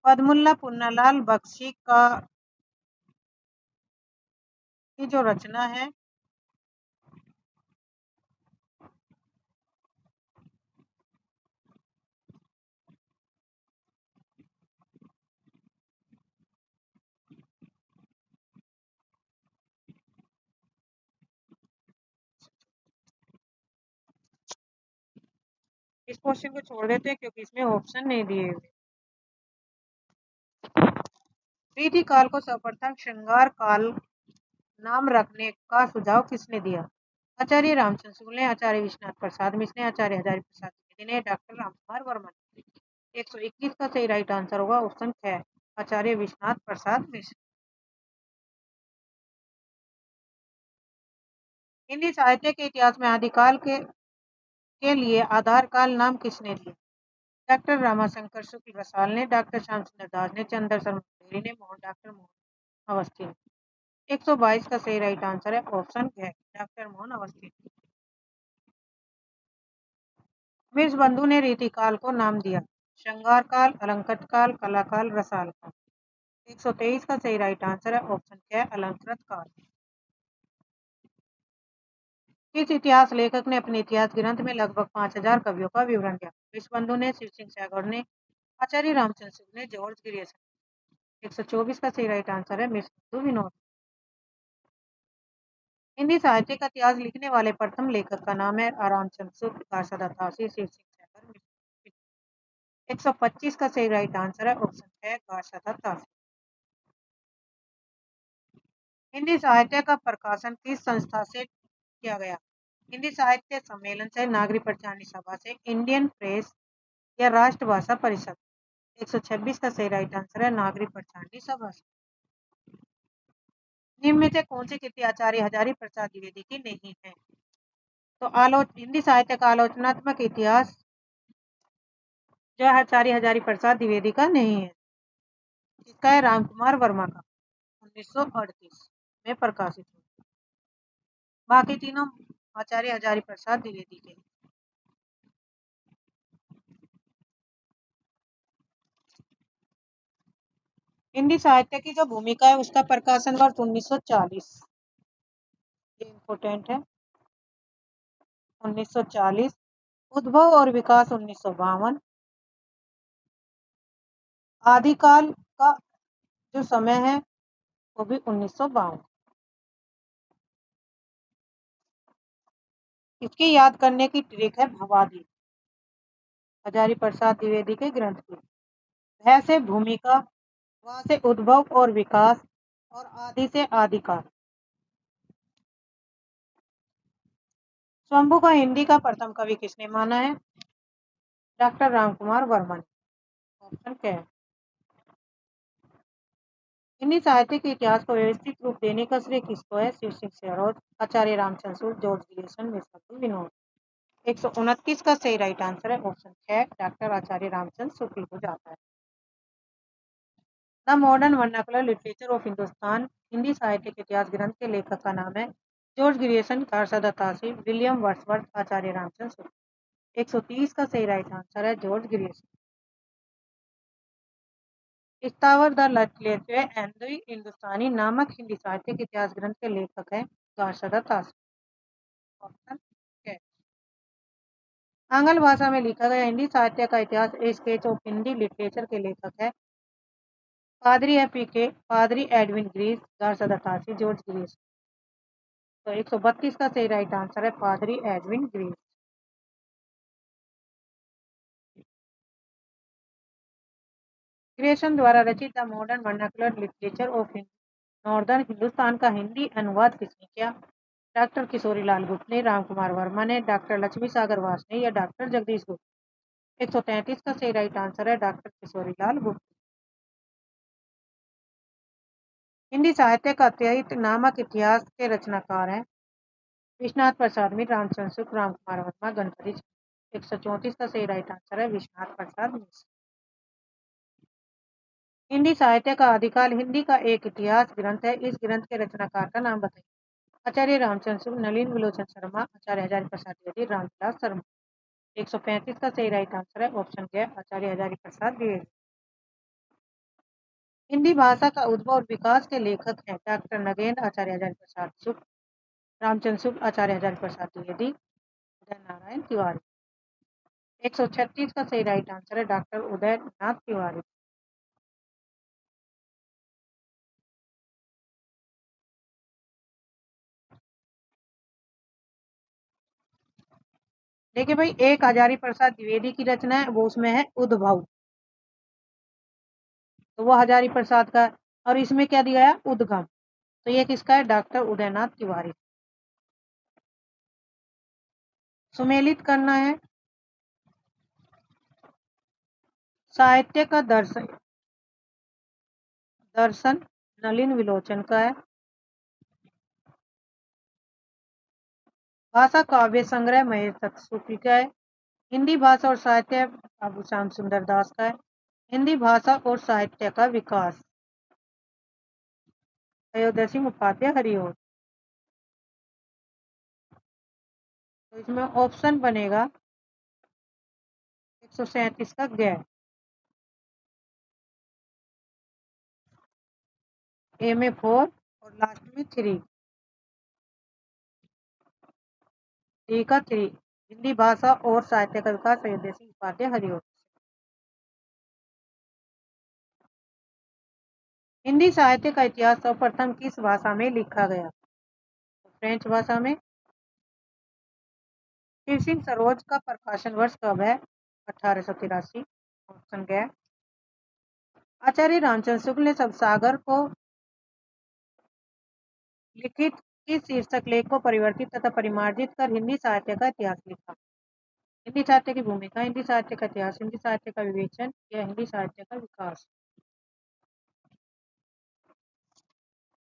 पद्मुल्ला पुन्नालाल बख्शी की जो रचना है इस क्वेश्चन को छोड़ देते हैं क्योंकि इसमें ऑप्शन नहीं दिए हुए। रीति काल को सर्वप्रथम श्रृंगार काल नाम रखने का सुझाव किसने दिया? आचार्य रामचंद्र शुक्ल ने, आचार्य विश्वनाथ प्रसाद मिश्र ने, आचार्य हजारी प्रसाद द्विवेदी ने, डॉक्टर रामकुमार वर्मा ने। 121 का सही राइट आंसर होगा ऑप्शन है आचार्य विश्वनाथ प्रसाद मिश्र। हिंदी साहित्य के इतिहास में आदिकाल के लिए आधार काल नाम किसने दिया? डॉक्टर रामाशंकर शुक्ल रसाल ने, डॉक्टर श्याम सुंदर दास ने, चंद्र शर्मा मंडोरी ने, डॉक्टर मोहन अवस्थी ने। 122 का सही राइट आंसर है ऑप्शन है डॉक्टर मोहन अवस्थी। मिर्च बंधु ने रीतिकाल को नाम दिया श्रृंगार काल, अलंकृत काल, कला काल, रसाल काल। 123 का सही राइट आंसर है ऑप्शन है अलंकृत काल। किस इतिहास लेखक ने अपने इतिहास ग्रंथ में लगभग 5000 कवियों का विवरण दिया? मिर्च बंधु ने, शिव सिंह सैगड़ ने, आचार्य रामचंद्र शुक्ल ने, जॉर्ज ग्रियर्सन। 124 का सही राइट आंसर है मिर्च बंधु विनोद। हिंदी साहित्य का इतिहास लिखने वाले प्रथम लेखक का नाम है रामचंद्र शुक्ल, गारसादा तासी, शिव सिंह सैगड़। 125 का सही राइट आंसर है ऑप्शन है गारसादा तासी। हिंदी साहित्य का प्रकाशन किस संस्था से किया गया? हिंदी साहित्य सम्मेलन से, नागरिक पंचानन सभा से, इंडियन प्रेस या राष्ट्रभाषा परिषद। 126 का सही राइट आंसर है नागरिक पंचानन सभा से। निम्न में से कौन सी कृति आचार्य हजारी प्रसाद द्विवेदी की नहीं है? तो हिंदी साहित्य का आलोचनात्मक इतिहास जो आचार्य हजारी प्रसाद द्विवेदी का नहीं है, इसका है रामकुमार वर्मा का 1938 में प्रकाशित हुआ। बाकी तीनों आचार्य हजारी प्रसाद द्विवेदी के। हिंदी साहित्य की जो भूमिका है उसका प्रकाशन वर्ष 1940। ये इम्पोर्टेंट है 1940। उद्भव और विकास 1952। आदिकाल का जो समय है वो भी 1952। इसकी याद करने की ट्रिक है भवादी हजारी प्रसाद द्विवेदी के ग्रंथ की। भय से भूमिका, वहां से उद्भव और विकास, और आदि से आदिकाल। शंभू का हिंदी का प्रथम कवि किसने माना है? डॉक्टर रामकुमार वर्मा ने। ऑप्शन क्या है? हिंदी साहित्य के इतिहास को व्यवस्थित रूप देने का श्रेय किसको है? शिव सिंह सरोज, आचार्य रामचंद्र सूद, जॉर्ज ग्रियर्सन, मिर्जापुर विनोद। 129 का सही राइट आंसर है ऑप्शन 6 डॉक्टर आचार्य रामचंद्र शुक्ल हो जाता है। The modern vernacular literature of Hindustan Hindi साहित्य के इतिहास ग्रंथ के लेखक का नाम है जॉर्ज ग्रियर्सन, कारशद अतासी, विलियम वर्ड्सवर्थ, आचार्य रामचंद्र शुक्ल। 130 का सही राइट आंसर है जॉर्ज ग्रियर्सन। स्थावर द लिटरेचर एंड द हिंदुस्तानी नामक हिंदी साहित्य के इतिहास ग्रंथ के लेखक है कारशद अतासी। ऑप्शन है। आंग्ल भाषा में लिखा गया हिंदी साहित्य का इतिहास ए स्केच ऑफ हिंदी लिटरेचर के लेखक है पादरी पीके, पादरी एडविन ग्रीस, कारशद अतासी, जॉर्ज ग्रीस। तो 132 का सही राइट आंसर है पादरी एडविन ग्रीस। ग्रेशन द्वारा रचित the modern vernacular literature of northern Hindustan का हिंदी अनुवाद किसने किया? डॉक्टर किशोरीलाल गुप्त ने, राम कुमार वर्मा ने, डॉक्टर लक्ष्मी सागर वास ने या डॉक्टर जगदीश गुप्त। 133 का सही राइट आंसर है डॉक्टर किशोरीलाल गुप्त। हिंदी साहित्य का अत्ययित नामक इतिहास के रचनाकार हैं विश्वनाथ प्रसाद मिश्र, रामचंद्र शुक्ल, राम कुमार वर्मा, गणपति। 134 का सही राइट आंसर है विश्वनाथ प्रसाद मिश्र। हिंदी साहित्य का आदिकाल हिंदी का एक इतिहास ग्रंथ है। इस ग्रंथ के रचनाकार का नाम बताइए। आचार्य रामचंद्र शुक्ल, नलिन विलोचन शर्मा, आचार्य हजारी प्रसाद द्विवेदी, रामविलास शर्मा। 135 का सही राइट आंसर है ऑप्शन ग आचार्य हजारी प्रसाद द्विवेदी। हिंदी भाषा का उद्भव और विकास के लेखक हैं डॉक्टर नगेंद्र, आचार्य हजारी प्रसाद शुक्ल, रामचंद्र शुक्ल, आचार्य हजारी प्रसाद द्विवेदी, उदय नारायण तिवारी। 136 का सही राइट आंसर है डॉक्टर उदय नाथ तिवारी। देखिए भाई, एक हजारी प्रसाद द्विवेदी की रचना है, वो उसमें है उद्भव, तो वो हजारी प्रसाद का, और इसमें क्या दिया है? उद्गम, तो ये किसका है? डॉक्टर उदयनाथ तिवारी। सुमेलित करना है। साहित्य का दर्शन दर्शन नलिन विलोचन का है। भाषा काव्य संग्रह महेश दत्त शुक्ल का है। हिंदी भाषा और साहित्य बाबू श्याम सुंदर दास का है। हिंदी भाषा और साहित्य का विकास अयोध्या मुखोपाध्याय हरिओं। तो इसमें ऑप्शन बनेगा 137 का ग, ए में 4 और लास्ट में 3, डी का 3। हिंदी भाषा और साहित्य का विकास अयोध्या मुखोपाध्याय हरिओं। हिंदी साहित्य का इतिहास सर्वप्रथम किस भाषा में लिखा गया? फ्रेंच भाषा में। शिव सिंह सरोज का प्रकाशन वर्ष कब है? 1883। ऑप्शन ग। आचार्य रामचंद्र शुक्ल ने सबसागर को लिखित किस शीर्षक लेख को परिवर्तित तथा परिमार्जित कर हिंदी साहित्य का इतिहास लिखा? हिंदी साहित्य की भूमिका, हिंदी साहित्य का इतिहास, हिंदी साहित्य का विवेचन या हिंदी साहित्य का विकास।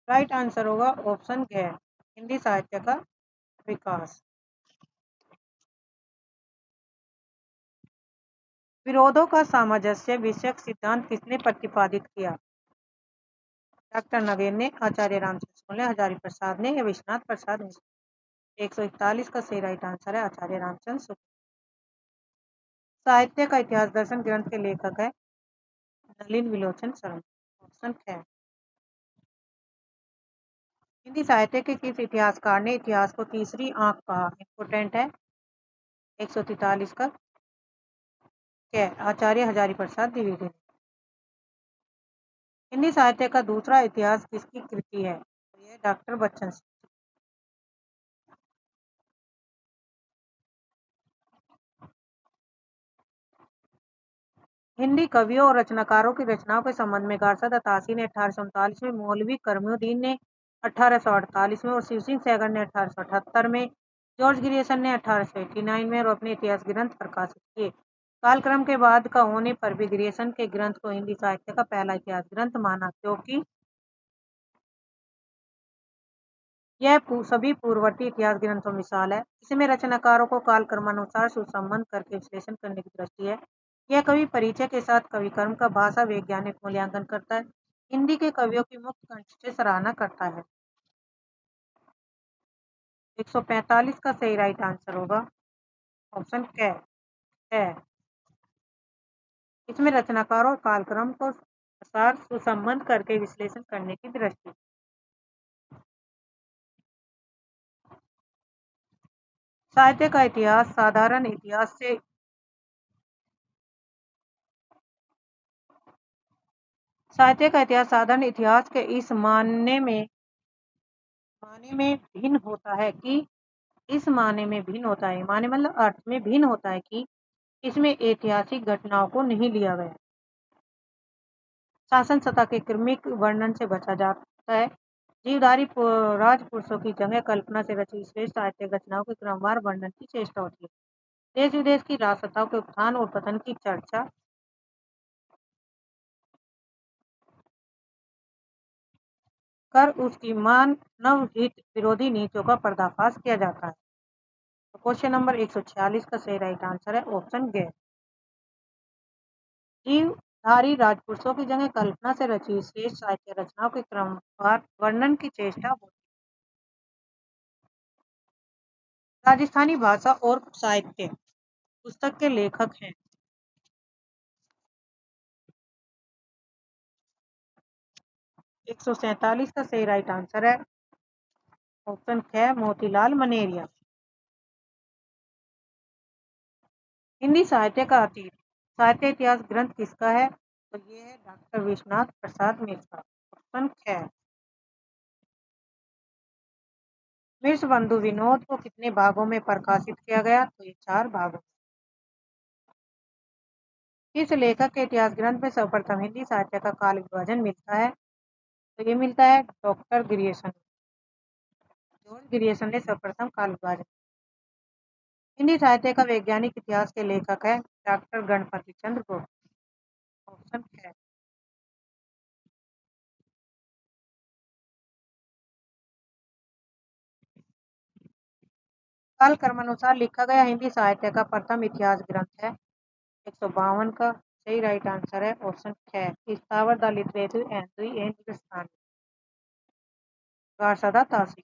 राइट आंसर होगा ऑप्शन ग, हिंदी साहित्य का विकास। विरोधों का सामंजस्य विषयक सिद्धांत किसने प्रतिपादित किया? डॉक्टर नगेंद्र ने, आचार्य रामचंद्र शुक्ल ने, हजारी प्रसाद ने या विश्वनाथ प्रसाद ने। 141 का सही राइट आंसर है आचार्य रामचंद्र शुक्ल। साहित्य का इतिहास दर्शन ग्रंथ के लेखक है नलिन विलोचन शर्मा। ऑप्शन है। हिंदी साहित्य के किस इतिहासकार ने इतिहास को तीसरी आंख कहा? इंपोर्टेंट है। 143 का क्या? आचार्य हजारी प्रसाद द्विवेदी। हिंदी साहित्य का दूसरा इतिहास किसकी कृति है? यह डॉक्टर बच्चन सिंह। हिंदी कवियों और रचनाकारों की रचनाओं के संबंध में कारशद अतासी ने 1839 में, मौलवी करमुद्दीन ने 1848 में और शिव सिंह सैगल ने 1878 में, जॉर्ज ग्रियर्सन ने 1889 में और अपने इतिहास ग्रंथ प्रकाशित किए। कालक्रम के बाद का होने पर भी ग्रियर्सन के ग्रंथ को हिंदी साहित्य का पहला इतिहास ग्रंथ माना, क्योंकि यह सभी पूर्ववर्ती इतिहास ग्रंथों मिसाल है। इसमें रचनाकारों को कालक्रमानुसार सुसंबद्ध करके विश्लेषण करने की दृष्टि है। यह कवि परिचय के साथ कवि कर्म का भाषा वैज्ञानिक मूल्यांकन करता है। हिंदी के कवियों की मुक्त कंठ से सराहना करता है। 145 का सही राइट आंसर होगा ऑप्शन क है। इसमें रचनाकारों और कालक्रम को अनुसार सुसंबद्ध करके विश्लेषण करने की दृष्टि। साहित्य का इतिहास साधारण इतिहास से साहित्य का इतिहास साधारण इतिहास के इस माने में भिन्न होता है कि इस माने में भिन्न होता है माने मतलब अर्थ में भिन्न होता है कि इसमें ऐतिहासिक घटनाओं को नहीं लिया गया। शासन सत्ता के क्रमिक वर्णन से बचा जाता है। जीवधारी राजपुरुषों की जगह कल्पना से रची श्रेष्ठ साहित्य रचनाओं के क्रमवार वर्णन की चेष्टा होती है। देश विदेश की राजसत्ताओं के उत्थान और पतन की चर्चा कर उसकी मानव हित विरोधी नीतियों का पर्दाफाश किया जाता है। तो क्वेश्चन नंबर 146 का सही राइट आंसर है ऑप्शन ग। जीवधारी राजपुरुषों की जगह कल्पना से रची श्रेष्ठ साहित्य रचनाओं के क्रमवार वर्णन की चेष्टा होती है। राजस्थानी भाषा और साहित्य पुस्तक के लेखक हैं। 147 का सही राइट आंसर है ऑप्शन ख मोतीलाल मनेरिया। हिंदी साहित्य का अतीत साहित्य इतिहास ग्रंथ किसका है? तो ये है डॉक्टर विश्वनाथ प्रसाद मिश्र ऑप्शन ख। मिर्च-बंधु विनोद को कितने भागों में प्रकाशित किया गया? तो ये 4 भागों। किस लेखक के इतिहास ग्रंथ में सर्वप्रथम हिंदी साहित्य का काल विभाजन मिलता है? तो ये मिलता है डॉक्टर ग्रियर्सन। जॉर्ज ग्रियर्सन ने सर्वप्रथम काल विभाजन। हिंदी साहित्य का वैज्ञानिक इतिहास के लेखक है डॉक्टर गणपति चंद्र गोखले ऑप्शन है। काल क्रमानुसार लिखा गया हिंदी साहित्य का प्रथम इतिहास ग्रंथ है 152 का सही राइट आंसर है ऑप्शन है स्थावर द लिटरेचर एंड द हिंदुस्तानी गार्सदा तासी।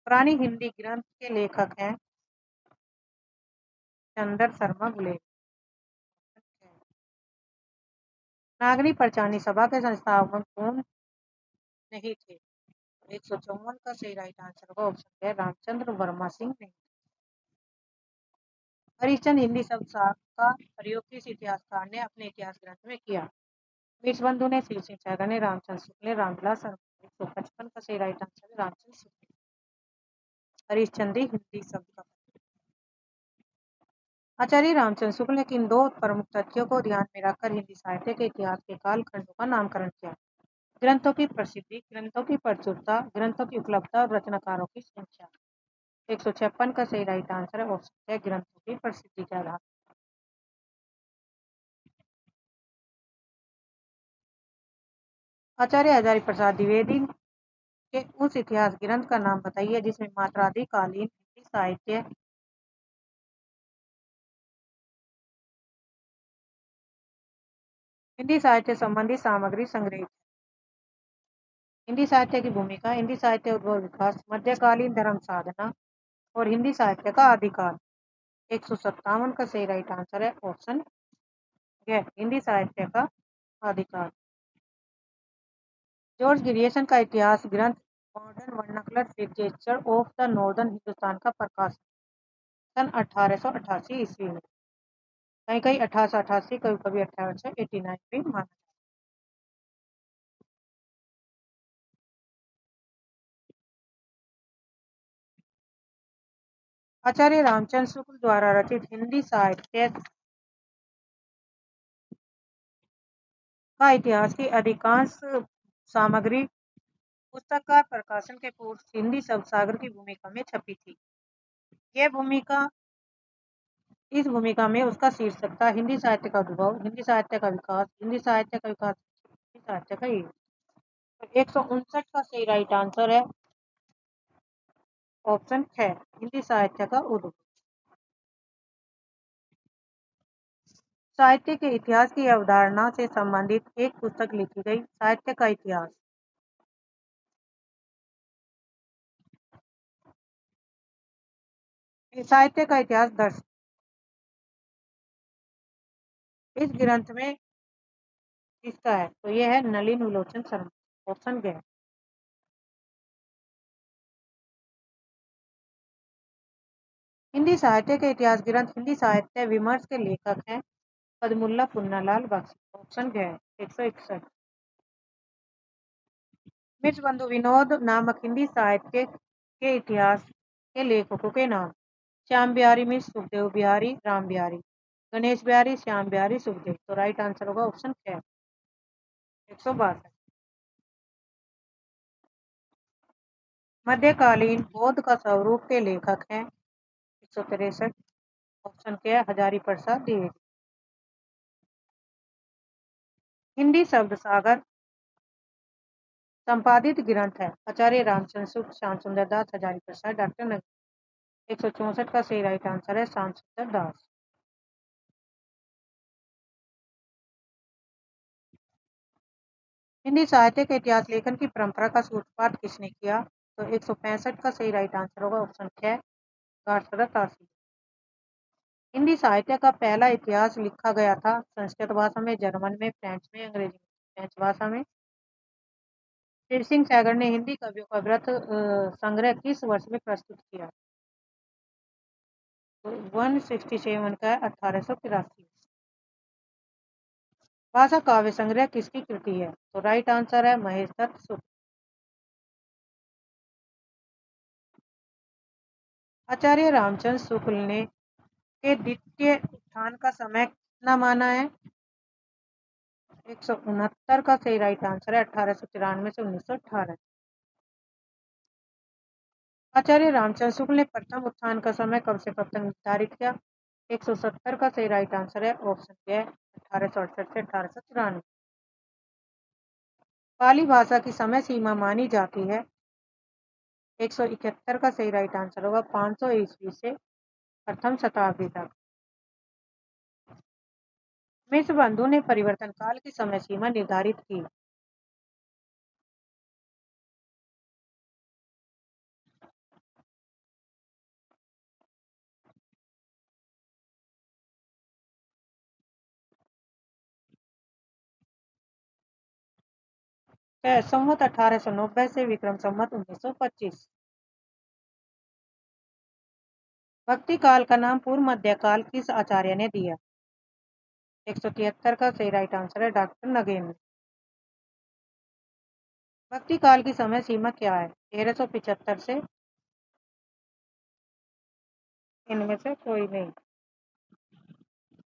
पुरानी हिंदी ग्रंथ के लेखक हैं चंद्र शर्मा बुले। नागरी पंचानी सभा के संस्थापक कौन नहीं थे? 154 का सही राइट आंसर होगा ऑप्शन है रामचंद्र वर्मा सिंह नहीं। हरिश्चंद्र हिंदी शब्द का प्रयोग किस इतिहासकार ने अपने इतिहास ग्रंथ में किया? विश्वबंधु ने, श्री सिंह सैगल ने, रामचंद्र शुक्ल ने, रामविलास शर्मा। 155 का सही राइट आंसर है रामचंद्र शुक्ल। हरिश्चंद्र हिंदी शब्द का आचार्य रामचंद्र शुक्ल ने किन 2 प्रमुख तथ्यों को ध्यान में रखकर हिंदी साहित्य के इतिहास के कालखंडों का नामकरण किया? ग्रंथों की प्रसिद्धि, ग्रंथों की प्रचुरता, ग्रंथों की उपलब्धता और रचनाकारों की संख्या। 156 का सही राइट आंसर है ऑप्शन है ग्रंथों की प्रसिद्धि के आधार। आचार्य हजारी प्रसाद द्विवेदी के उस इतिहास ग्रंथ का नाम बताइए जिसमें मात्राधिकालीन हिंदी साहित्य संबंधी सामग्री संग्रहित। हिंदी साहित्य की भूमिका, हिंदी साहित्य उद्भव विकास, मध्यकालीन धर्म साधना और हिंदी साहित्य का आदिकाल। 157 का सही राइट आंसर है ऑप्शन है हिंदी साहित्य का आदिकाल। जॉर्ज ग्रियर्सन का इतिहास ग्रंथ modern vernacular literature of the northern Hindustan का प्रकाशन सन 1888 ईस्वी में। कहीं कहीं 1888 कभी कभी 1889 भी माना। आचार्य रामचंद्र शुक्ल द्वारा रचित हिंदी साहित्य का इतिहास की अधिकांश सामग्री पुस्तक का प्रकाशन के पूर्व हिंदी शब्द सागर की भूमिका में छपी थी। यह भूमिका इस भूमिका में उसका शीर्षक था हिंदी साहित्य का उद्भव, हिंदी साहित्य का विकास, हिंदी साहित्य का विकास, हिंदी साहित्य का युग। 159 का सही राइट आंसर है ऑप्शन ख हिंदी साहित्य का उद्भव। साहित्य के इतिहास की अवधारणा से संबंधित एक पुस्तक लिखी गई। साहित्य का इतिहास। साहित्य का इतिहास दर्श। इस ग्रंथ में किसका है? तो यह है नलिन विलोचन शर्मा। ऑप्शन ग। हिंदी साहित्य के इतिहास ग्रंथ हिंदी साहित्य विमर्श के लेखक हैं पद्मुल्ला पुन्नालाल बख्शी। ऑप्शन ग 161। मिर्चबंधु विनोद नामक हिंदी साहित्य के इतिहास के लेखकों के नाम। श्याम बिहारी मिश्र, सुखदेव बिहारी, राम बिहारी, गणेश बिहारी, श्याम बिहारी, सुखदेव। तो राइट आंसर होगा ऑप्शन ख 162। मध्यकालीन बौद्ध का स्वरूप के लेखक हैं 163। ऑप्शन क्या है? हजारी प्रसाद द्विवेदी। हिंदी शब्द सागर संपादित ग्रंथ है आचार्य रामचंद्र शुक्ल, श्याम सुंदर दास, हजारी प्रसाद, डॉक्टर नगीन। 164 का सही राइट आंसर है श्याम सुंदर दास। हिंदी साहित्य के इतिहास लेखन की परंपरा का सूत्रपात किसने किया? तो 165 का सही राइट आंसर होगा ऑप्शन ख गार्सरथ तासी। हिंदी साहित्य का पहला इतिहास लिखा गया था संस्कृत भाषा में, जर्मन में, फ्रेंच में, अंग्रेजी में। फ्रेंच भाषा में। श्री सिंह सैगड़ ने हिंदी कवियों का व्रत संग्रह किस वर्ष में प्रस्तुत किया? तो 167 का 1883। भाषा काव्य संग्रह किसकी कृति है? तो राइट आंसर है महेश दत्त शुक्ल। आचार्य रामचंद्र शुक्ल ने के द्वितीय उत्थान का समय कितना माना है? 169 का सही राइट आंसर है 1893 से 1918। आचार्य रामचंद्र शुक्ल ने प्रथम उत्थान का समय कब से कब तक निर्धारित किया? 170 का सही राइट आंसर है ऑप्शन है 1868 से 1894। पाली भाषा की समय सीमा मानी जाती है 171 का सही राइट आंसर होगा 500 ईस्वी से प्रथम शताब्दी तक। मिश्रबंधु ने परिवर्तन काल की समय सीमा निर्धारित की। संवत 1890 से विक्रम संवत 1925। भक्ति काल का नाम पूर्व मध्यकाल किस आचार्य ने दिया? 173 का सही राइट आंसर है डॉक्टर नगेन। भक्ति काल की समय सीमा क्या है? 1375 से इनमें से कोई नहीं।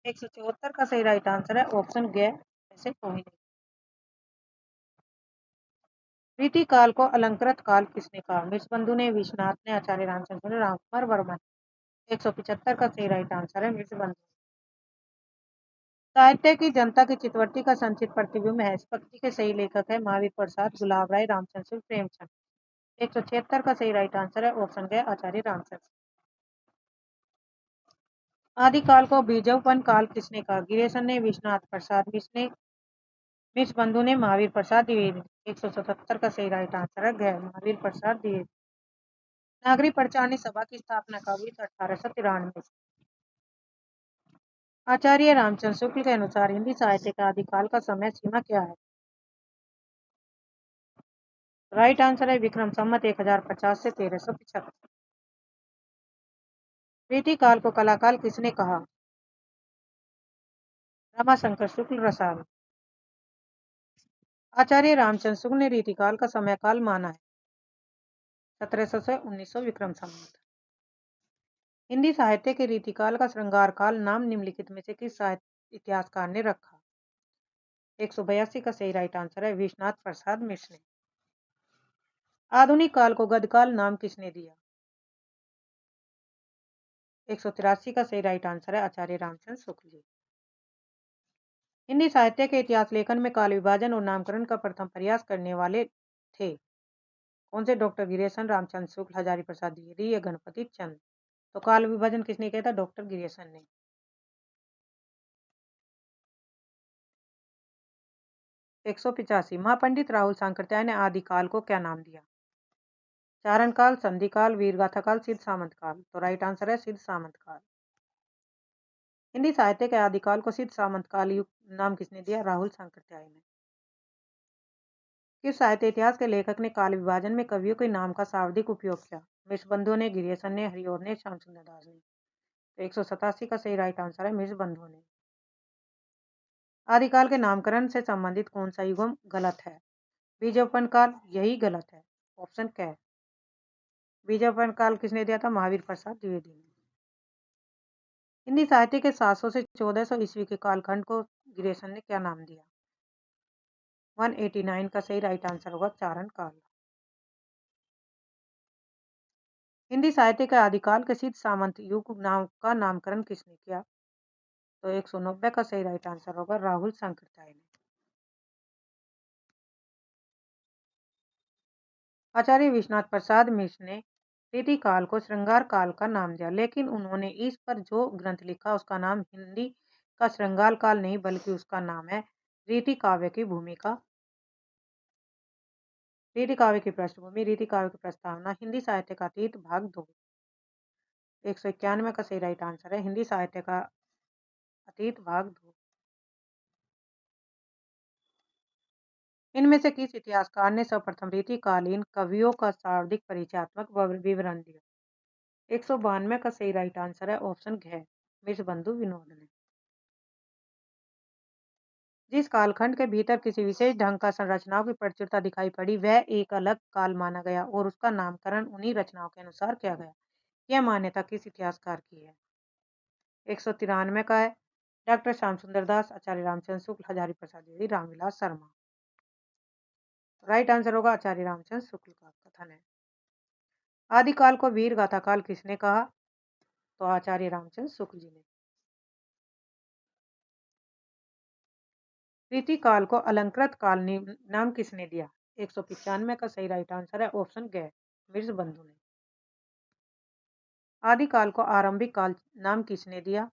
174 का सही राइट आंसर है ऑप्शन ग में से कोई नहीं। रीति काल को अलंकृत काल किसने कहा? मिर्चबंधु ने, विश्वनाथ ने, आचार्य रामचंद्र ने, रामकुमार वर्मा ने। 175 का सही राइट आंसर है मिर्चबंधु। साहित्य की जनता की चितवृत्ति का संचित प्रतिबिंब है। इस पंक्ति के सही लेखक है महावीर प्रसाद, गुलाब राय, रामचंद्र शुक्ल, प्रेमचंद। 176 का सही राइट आंसर है ऑप्शन ग आचार्य रामचंद्र। आदिकाल को बीजोपन काल किसने कहा? गिरीशन ने, विश्वनाथ प्रसाद मिश्र ने, मिश्रबंधु ने, महावीर प्रसाद द्विवेदी। 177 का सही राइट आंसर है ग महावीर प्रसाद द्विवेदी। नागरिक पंचानन सभा की स्थापना कब हुई? 1893। आचार्य रामचंद्र शुक्ल के अनुसार हिंदी साहित्य का आदिकाल का समय सीमा क्या है? राइट आंसर है विक्रम संवत 1050 से 1375। रीति काल को कलाकाल किसने कहा? रमाशंकर शुक्ल रसाल। आचार्य रामचंद्र शुक्ल ने रीतिकाल का समय काल माना है 1700 से 1900 विक्रम संवत। हिंदी साहित्य के रीतिकाल का श्रृंगार काल नाम निम्नलिखित में से किस साहित्य इतिहासकार ने रखा? 182 का सही राइट आंसर है विश्वनाथ प्रसाद मिश्र ने। आधुनिक काल को गदकाल नाम किसने दिया? 183 का सही राइट आंसर है आचार्य रामचंद्र शुक्ल जी। हिंदी साहित्य के इतिहास लेखन में काल विभाजन और नामकरण का प्रथम प्रयास करने वाले थे? कौन से डॉक्टर गिरियसन, रामचंद्र शुक्ल, हजारी प्रसाद द्विवेदी या गणपति चंद? तो काल विभाजन किसने किया था? डॉक्टर गिरियसन ने। 185 महापंडित राहुल सांकृत्याय ने आदिकाल को क्या नाम दिया? चारण काल, संधि काल, वीरगाथा काल, सिद्ध सामंत काल। तो राइट आंसर है सिद्ध सामंत काल। हिंदी साहित्य के आदिकाल को सिद्ध सामंत काल युग नाम किसने दिया? राहुल सांकृत्याय ने। किस साहित्य इतिहास के लेखक ने काल विभाजन में कवियों के नाम का शाब्दिक उपयोग किया? मिर्चबंधु ने, गिरियसन ने, हरिऔर ने, श्याम सुंदर दास ने। तो 187 का सही राइट आंसर है मिर्चबंधु ने। आदिकाल के नामकरण से संबंधित कौन सा युगम गलत है? बीजापन काल, यही गलत है। ऑप्शन क्या है? बीजापन काल किसने दिया था? महावीर प्रसाद द्विवेदी ने। हिंदी साहित्य के 700 से 1400 ईस्वी के कालखंड को गिरियसन ने क्या नाम दिया? 189 का सही राइट आंसर होगा चारण काल। हिंदी साहित्य के आदिकाल के सिद्ध सामंत युग नाम का नामकरण किसने किया? तो 190 का सही राइट आंसर होगा राहुल सांकृत्याय ने। आचार्य विश्वनाथ प्रसाद मिश्र ने रीति काल को श्रृंगार काल का नाम दिया, लेकिन उन्होंने इस पर जो ग्रंथ लिखा उसका नाम हिंदी का श्रृंगार काल नहीं बल्कि उसका नाम है रीति काव्य की भूमिका, रीति काव्य की पृष्ठभूमि, रीति काव्य की प्रस्तावना, हिंदी साहित्य का अतीत भाग 2। 191 का सही राइट आंसर है हिंदी साहित्य का अतीत भाग 2। इनमें से किस इतिहासकार ने सर्वप्रथम रीतिकालीन कवियों का शाब्दिक परिचयात्मक विवरण दिया? 192 का सही राइट आंसर है ऑप्शन घ, मिर्चबंधु विनोद ने। जिस कालखंड के भीतर किसी विशेष ढंग का संरचनाओं की प्रचुरता दिखाई पड़ी वह एक अलग काल माना गया और उसका नामकरण उन्हीं रचनाओं के अनुसार किया गया। यह मान्यता किस इतिहासकार की है? 193 का है डॉक्टर श्याम सुंदर दास, आचार्य रामचंद्र शुक्ल, हजारी प्रसाद द्विवेदी, रामविलास शर्मा। राइट आंसर होगा आचार्य रामचंद्र शुक्ल का कथन है। आदिकाल को वीर गाथा काल किसने कहा? तो आचार्य रामचंद्र शुक्ल जी ने। रीति काल को अलंकृत काल नाम किसने दिया? 195 का सही राइट आंसर है ऑप्शन ग, मिर्चबंधु ने। आदिकाल को आरंभिक काल नाम किसने दिया?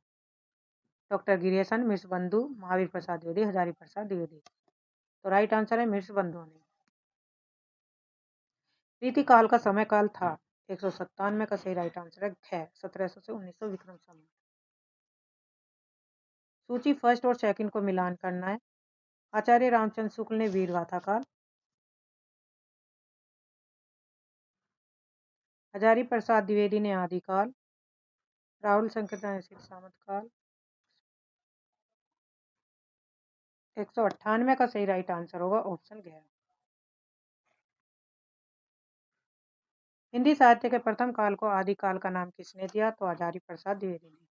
डॉक्टर गिरियसन, मिर्चबंधु, महावीर प्रसाद द्विवेदी, हजारी प्रसाद द्विवेदी। तो राइट आंसर है मिर्चबंधु ने। रीति काल का समय काल था? 197 का सही राइट आंसर है ख, 1700 से 1900 विक्रम संवत। सूची फर्स्ट और सेकंड को मिलान करना है। आचार्य रामचंद्र शुक्ल ने वीर गाथा काल, हजारी प्रसाद द्विवेदी ने आदिकाल, राहुल सांकृत्याय ने सिद्ध सामंत काल। 198 का सही राइट आंसर होगा ऑप्शन ग। हिंदी साहित्य के प्रथम काल को आदिकाल का नाम किसने दिया? तो हजारी प्रसाद द्विवेदी ने।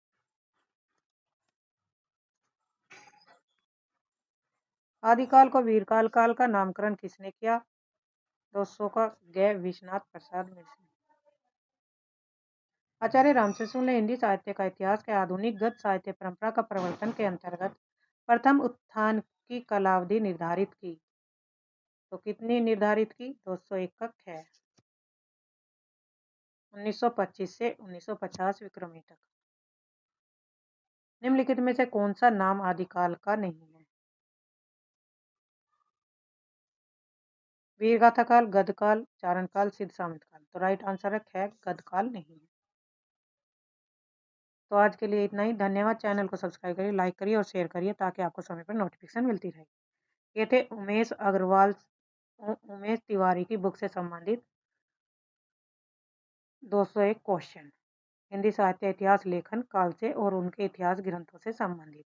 आदिकाल को वीरकाल काल का नामकरण किसने किया? 200 का ग, विश्वनाथ प्रसाद मिश्र। आचार्य रामचंद्र ने हिंदी साहित्य का इतिहास के आधुनिक गद्य साहित्य परंपरा का प्रवर्तन के अंतर्गत प्रथम उत्थान की कालावधि निर्धारित की। तो कितनी निर्धारित की? 201 का ख, 1925 से 1950 विक्रमी तक। निम्नलिखित में से कौन सा नाम आदिकाल का नहीं है? वीरगाथा काल, गदकाल, चारण काल, सिद्ध सामंत काल। तो राइट आंसर है ख, गदकाल नहीं है। तो आज के लिए इतना ही। धन्यवाद। चैनल को सब्सक्राइब करिए, लाइक करिए और शेयर करिए ताकि आपको समय पर नोटिफिकेशन मिलती रहे। ये थे उमेश तिवारी की बुक से संबंधित 201 क्वेश्चन, हिंदी साहित्य इतिहास लेखन काल से और उनके इतिहास ग्रंथों से संबंधित।